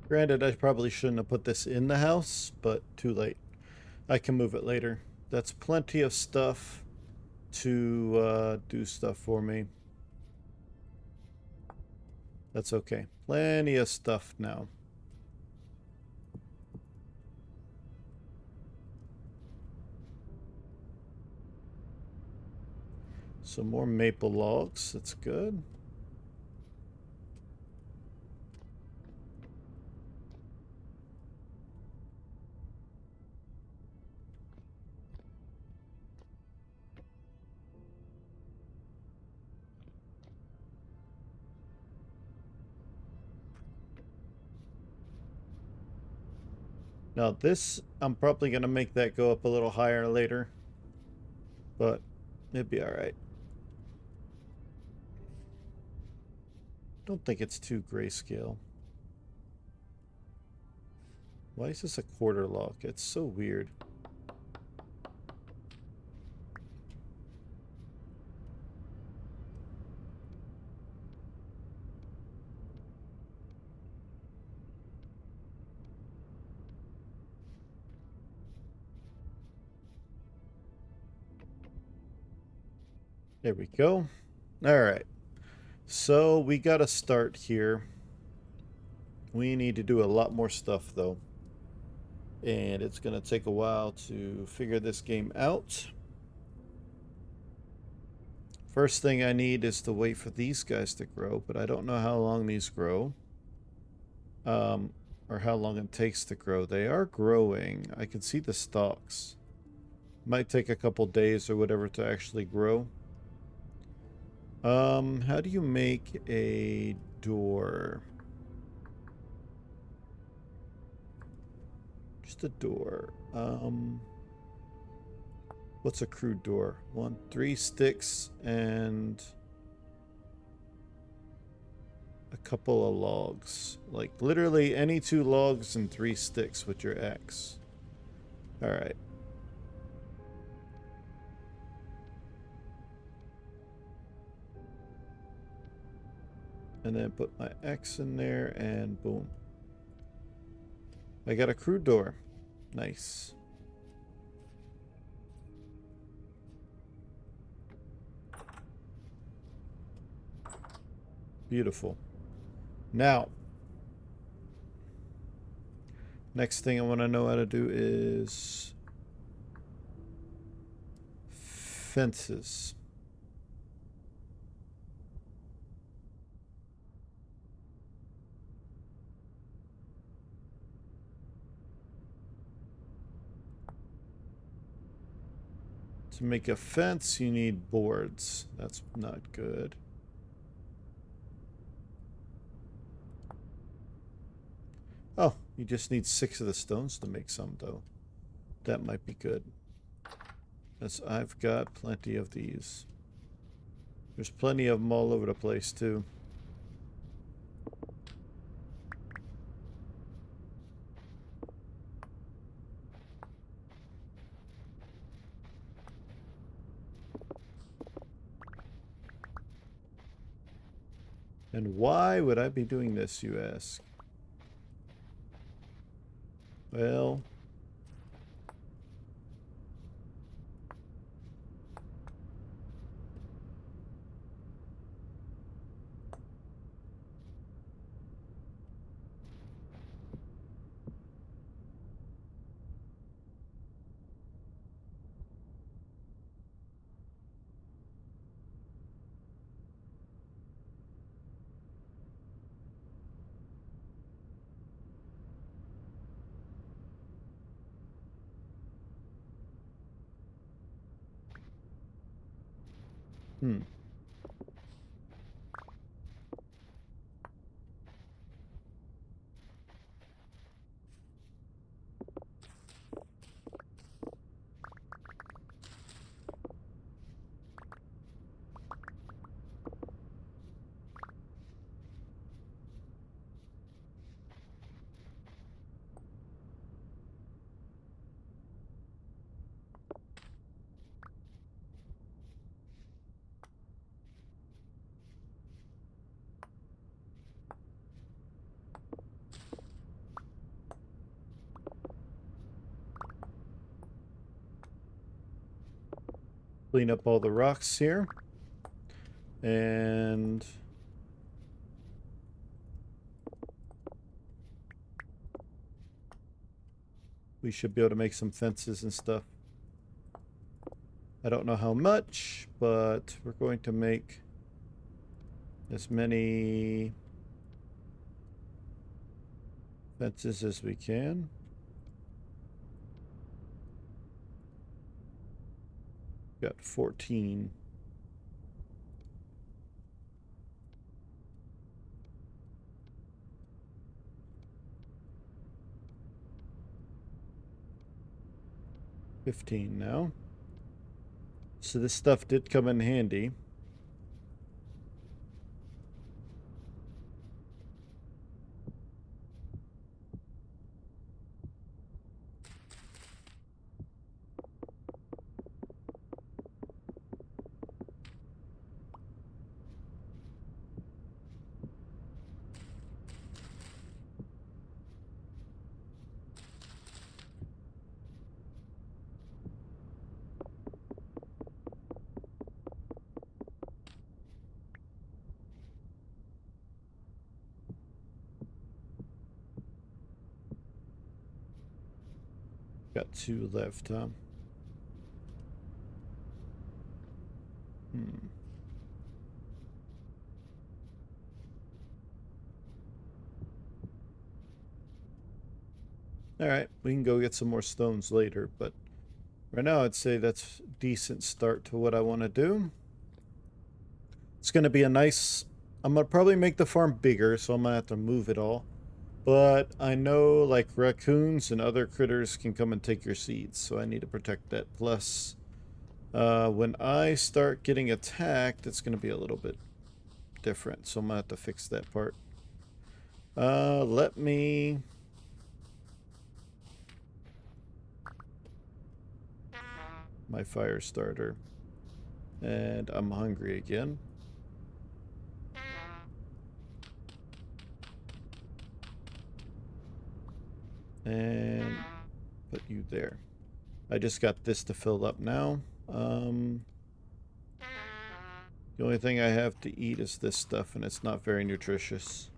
Speaker 1: Granted, I probably shouldn't have put this in the house, but too late. I can move it later. That's plenty of stuff to do stuff for me. That's okay. Plenty of stuff now. Some more maple logs. That's good. Now this, I'm probably going to make that go up a little higher later. But it'd be alright. Don't think it's too grayscale. Why is this a quarter log? It's so weird. There we go. Alright. So we got to start here. We need to do a lot more stuff though. And it's going to take a while to figure this game out. First thing I need is to wait for these guys to grow, but I don't know how long these grow. Or how long it takes to grow. They are growing. I can see the stalks. Might take a couple days or whatever to actually grow. How do you make a door? Just a door. What's a crude door? 3 sticks and a couple of logs. Like literally any 2 logs and 3 sticks with your axe. Alright. And then put my axe in there and boom. I got a crude door. Nice. Beautiful. Now, next thing I want to know how to do is fences. To make a fence, you need boards. That's not good. Oh, you just need 6 of the stones to make some, though. That might be good. As I've got plenty of these. There's plenty of them all over the place, too. And why would I be doing this, you ask? Well, hmm. Clean up all the rocks here. And we should be able to make some fences and stuff. I don't know how much, but we're going to make as many fences as we can. Got 14. Now. So this stuff did come in handy. Got 2 left, huh? Alright, we can go get some more stones later, but right now I'd say that's a decent start to what I want to do. It's going to be a nice... I'm going to probably make the farm bigger, so I'm going to have to move it all. But I know, like, raccoons and other critters can come and take your seeds, so I need to protect that. Plus, when I start getting attacked, it's going to be a little bit different, so I'm going to have to fix that part. Let me... my fire starter. And I'm hungry again. And put you there. I just got this to fill up now. The only thing I have to eat is this stuff, and it's not very nutritious.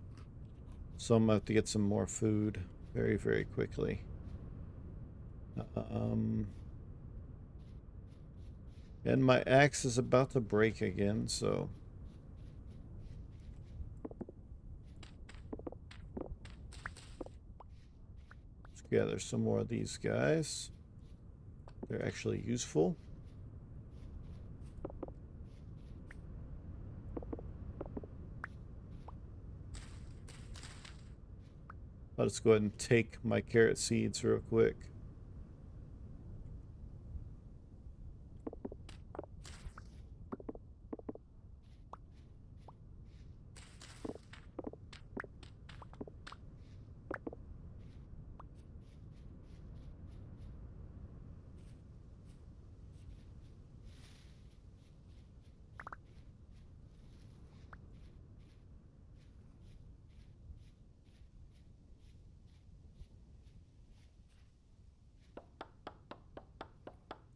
Speaker 1: So I'm going to have to get some more food very, very quickly. And my axe is about to break again, so... let's gather some more of these guys. They're actually useful. I'll just go ahead and take my carrot seeds real quick.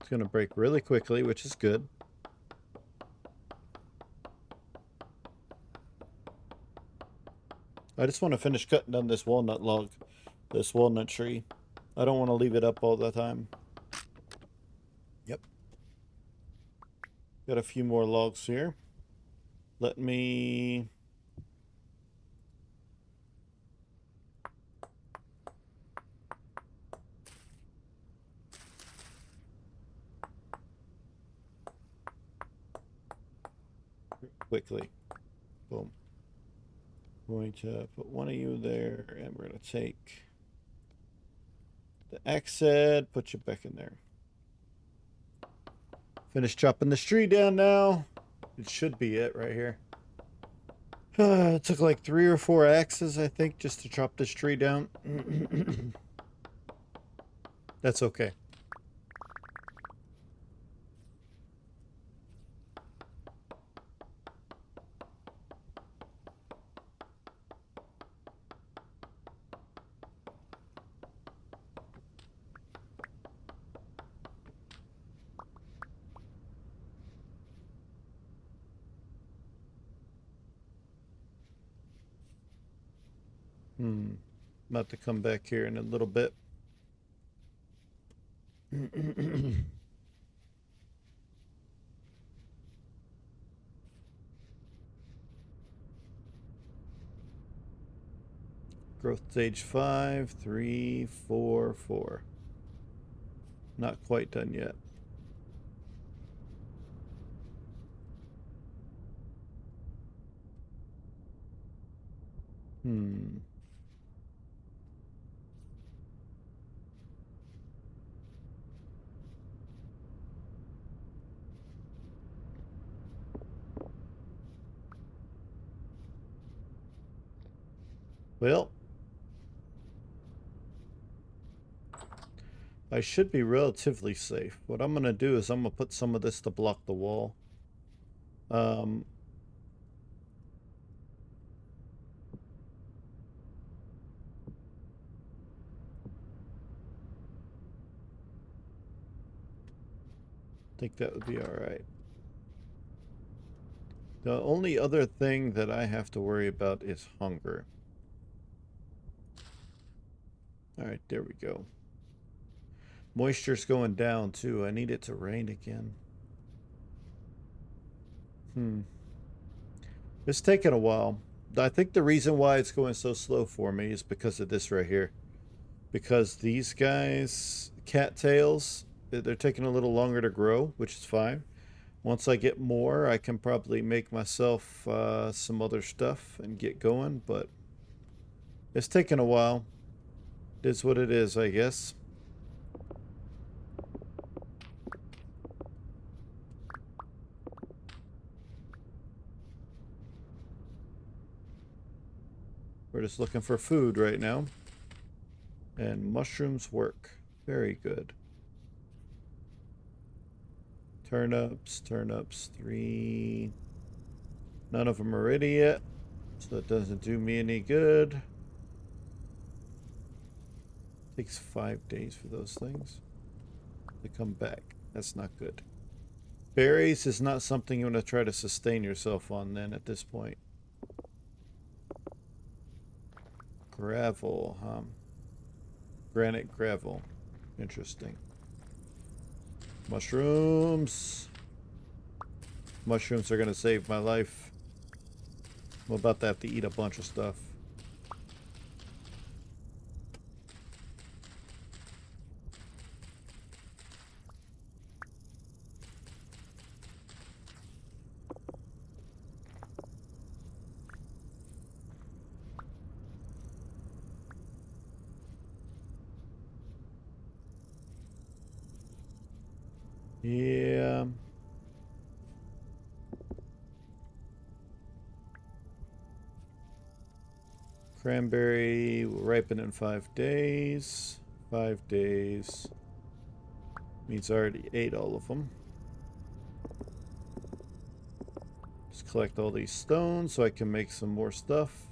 Speaker 1: It's going to break really quickly, which is good. I just want to finish cutting down this walnut log, this walnut tree. I don't want to leave it up all the time. Yep. Got a few more logs here. Let me... quickly. Boom. I'm going to put one of you there, and we're going to take the axe head, put you back in there. Finish chopping this tree down now. It should be it right here. It took like 3 or 4 axes, I think, just to chop this tree down. That's okay. About to come back here in a little bit. Growth stage 5, 3, 4, 4. Not quite done yet. Well, I should be relatively safe. What I'm going to do is I'm going to put some of this to block the wall. I think that would be all right. The only other thing that I have to worry about is hunger. All right, there we go. Moisture's going down too. I need it to rain again. It's taking a while. I think the reason why it's going so slow for me is because of this right here. Because these guys, cattails, they're taking a little longer to grow, which is fine. Once I get more, I can probably make myself some other stuff and get going, but it's taking a while. It is what it is, I guess. We're just looking for food right now. And mushrooms work. Very good. Turnips, turnips, 3. None of them are ready yet, so that doesn't do me any good. Takes 5 days for those things to come back. That's not good. Berries is not something you want to try to sustain yourself on then at this point. Gravel, huh? Granite gravel. Interesting. Mushrooms. Mushrooms are going to save my life. I'm about to have to eat a bunch of stuff. Yeah. Cranberry will ripen in 5 days. 5 days. Means I already ate all of them. Just collect all these stones so I can make some more stuff.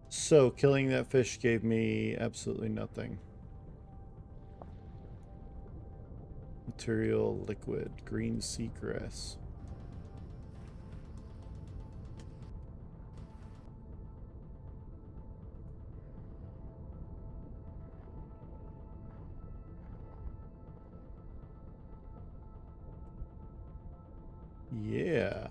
Speaker 1: So, killing that fish gave me absolutely nothing. material, liquid, green seagrass. Yeah.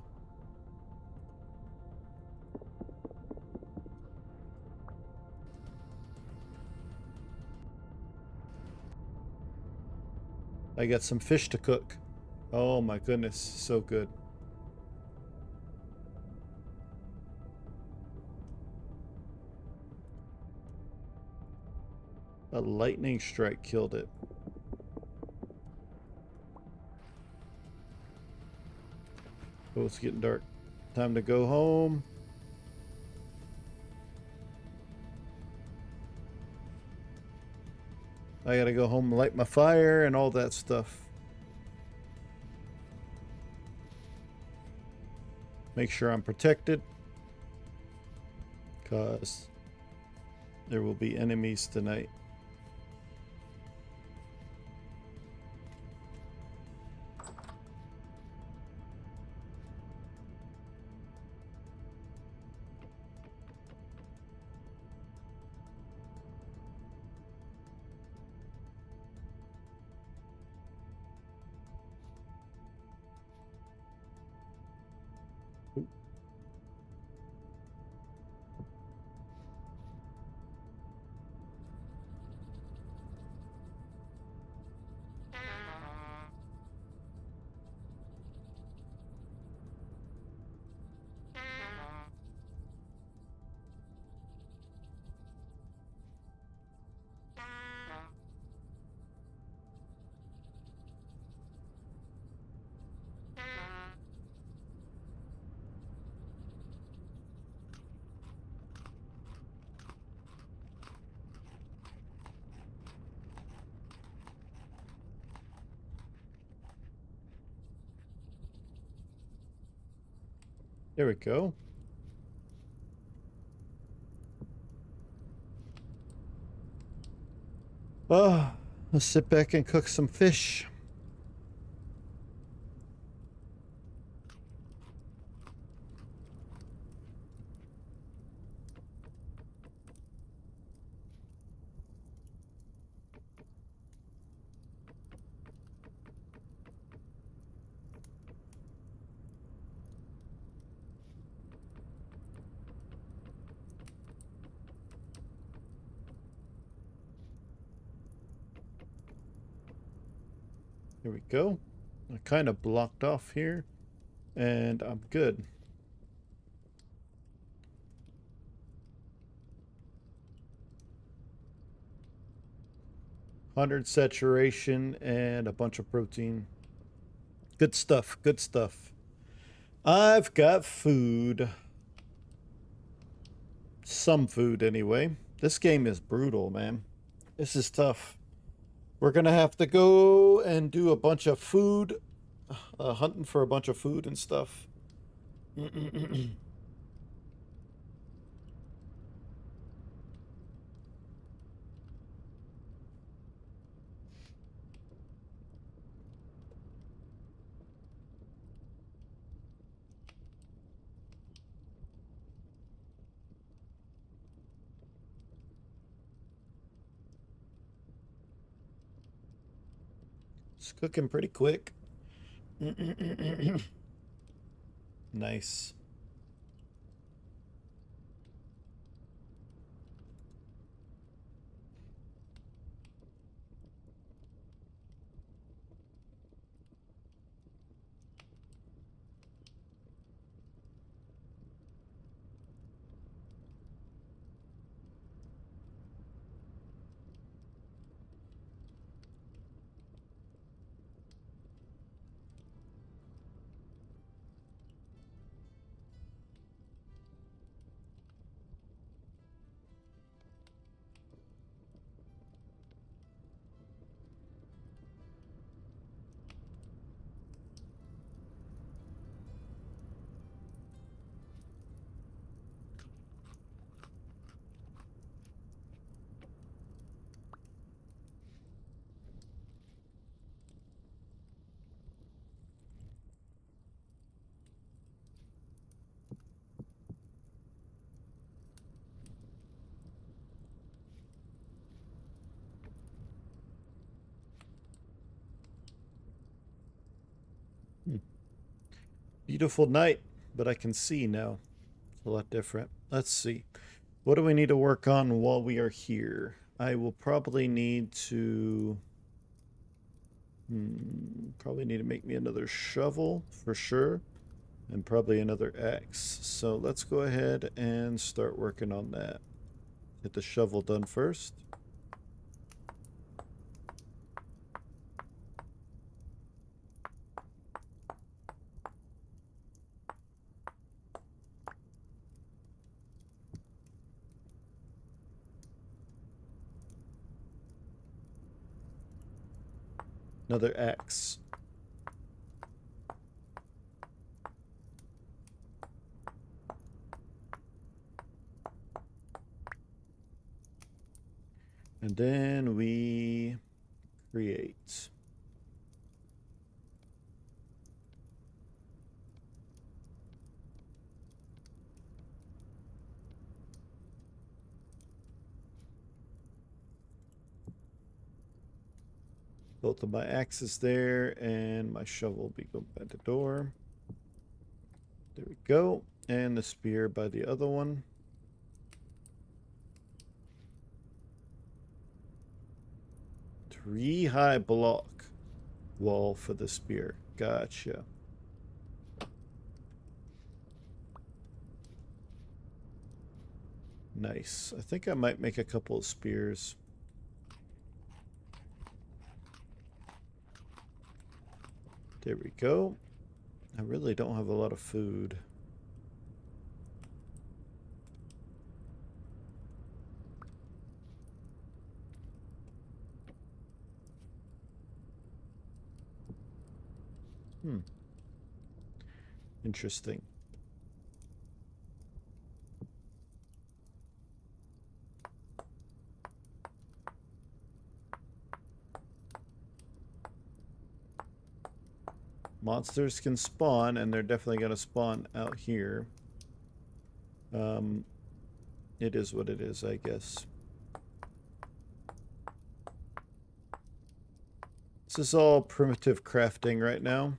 Speaker 1: I got some fish to cook. Oh my goodness, so good. A lightning strike killed it. Oh, it's getting dark. Time to go home. I gotta go home and light my fire and all that stuff. Make sure I'm protected, because there will be enemies tonight. There we go. Oh, let's sit back and cook some fish. Here we go. I kind of blocked off here, and I'm good. 100 saturation and a bunch of protein. Good stuff, good stuff. I've got food. Some food, anyway. This game is brutal, man. This is tough. We're gonna have to go and do a bunch of food, hunting for a bunch of food and stuff. It's cooking pretty quick. Nice. beautiful night, but I can see now. It's a lot different. Let's see. What do we need to work on while we are here? I will probably need to... probably need to make me another shovel for sure. And probably another axe. So let's go ahead and start working on that. Get the shovel done first. Another axe. And then we create. Both of my axes there, and my shovel will be going by the door. There we go. And the spear by the other one. Three high block wall for the spear. Gotcha. Nice. I think I might make a couple of spears. There we go. I really don't have a lot of food. Interesting. Monsters can spawn, and they're definitely going to spawn out here. It is what it is, I guess. This is all primitive crafting right now.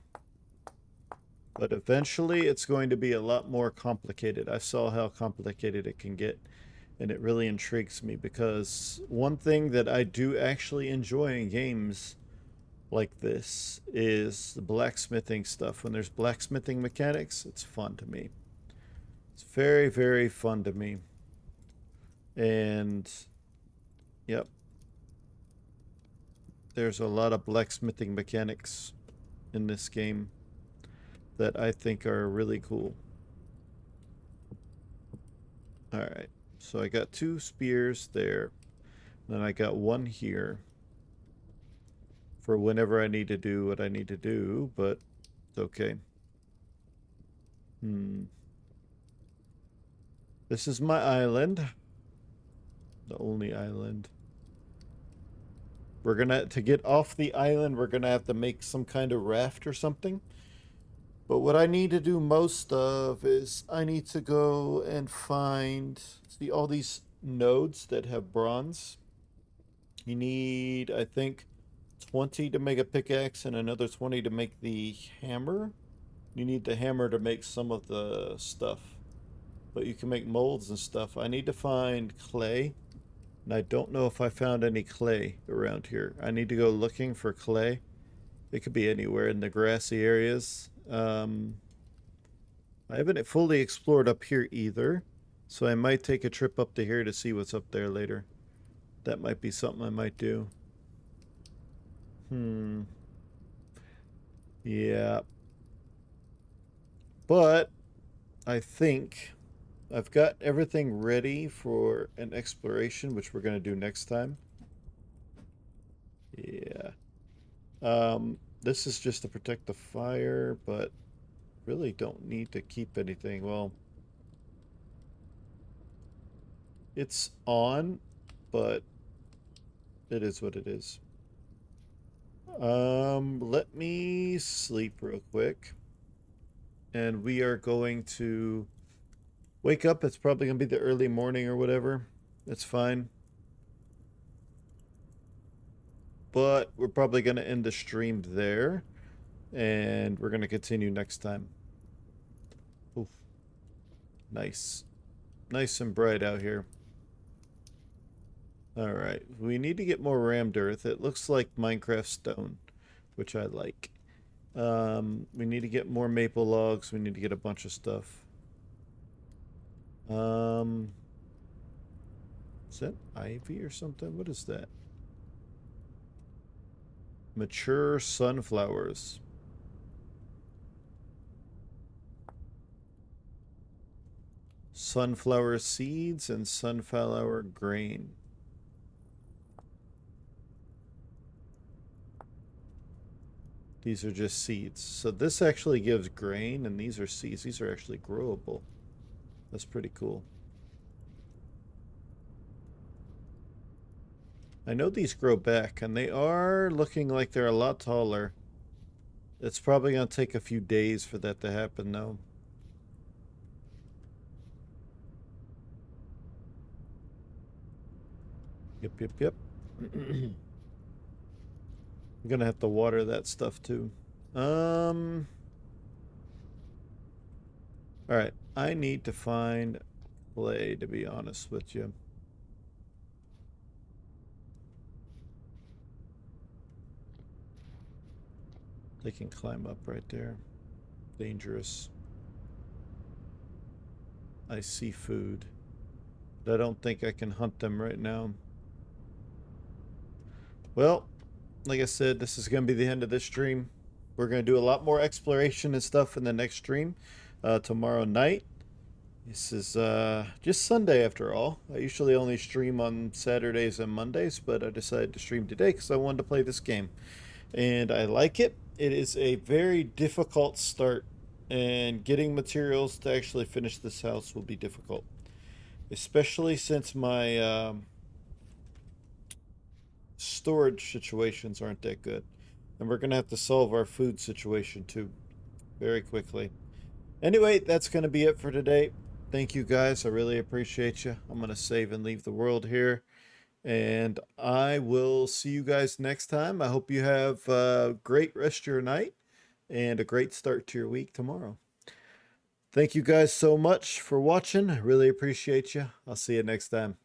Speaker 1: But eventually it's going to be a lot more complicated. I saw how complicated it can get, and it really intrigues me because one thing that I do actually enjoy in games like this is the blacksmithing stuff. When there's blacksmithing mechanics, it's fun to me. It's very, very fun to me. And, yep. There's a lot of blacksmithing mechanics in this game that I think are really cool. Alright, so I got 2 spears there. Then I got 1 here for whenever I need to do what I need to do, but it's okay. This is my island. The only island. We're gonna, to get off the island, we're gonna have to make some kind of raft or something. But what I need to do most of is I need to go and find, see all these nodes that have bronze. You need, I think, 20 to make a pickaxe and another 20 to make the hammer. You need the hammer to make some of the stuff. But you can make molds and stuff. I need to find clay. And I don't know if I found any clay around here. I need to go looking for clay. It could be anywhere in the grassy areas. I haven't fully explored up here either. So I might take a trip up to here to see what's up there later. That might be something I might do. Yeah. But I think I've got everything ready for an exploration, which we're going to do next time. Yeah. This is just to protect the fire, but really don't need to keep anything. Well, it's on, but it is what it is. Let me sleep real quick. And we are going to wake up. It's probably going to be the early morning or whatever. That's fine. But we're probably going to end the stream there. And we're going to continue next time. Nice. Nice and bright out here. All right. We need to get more rammed earth. It looks like Minecraft stone, which I like. We need to get more maple logs. We need to get a bunch of stuff. Um, is that ivy or something? What is that? Mature sunflowers. Sunflower seeds and sunflower grain. These are just seeds. So this actually gives grain, and these are seeds. These are actually growable. That's pretty cool. I know these grow back, and they are looking like they're a lot taller. It's probably going to take a few days for that to happen, though. Yep, yep, yep. I'm going to have to water that stuff, too. All right. I need to find clay, to be honest with you. They can climb up right there. Dangerous. I see food. But I don't think I can hunt them right now. Well, like I said, this is going to be the end of this stream. We're going to do a lot more exploration and stuff in the next stream tomorrow night. This is just Sunday after all. I usually only stream on Saturdays and Mondays, but I decided to stream today because I wanted to play this game. And I like it. It is a very difficult start, and getting materials to actually finish this house will be difficult. Especially since my storage situations aren't that good. And we're going to have to solve our food situation too very quickly. Anyway, that's going to be it for today. Thank you guys. I really appreciate you. I'm going to save and leave the world here. And I will see you guys next time. I hope you have a great rest of your night and a great start to your week tomorrow. Thank you guys so much for watching. I really appreciate you. I'll see you next time.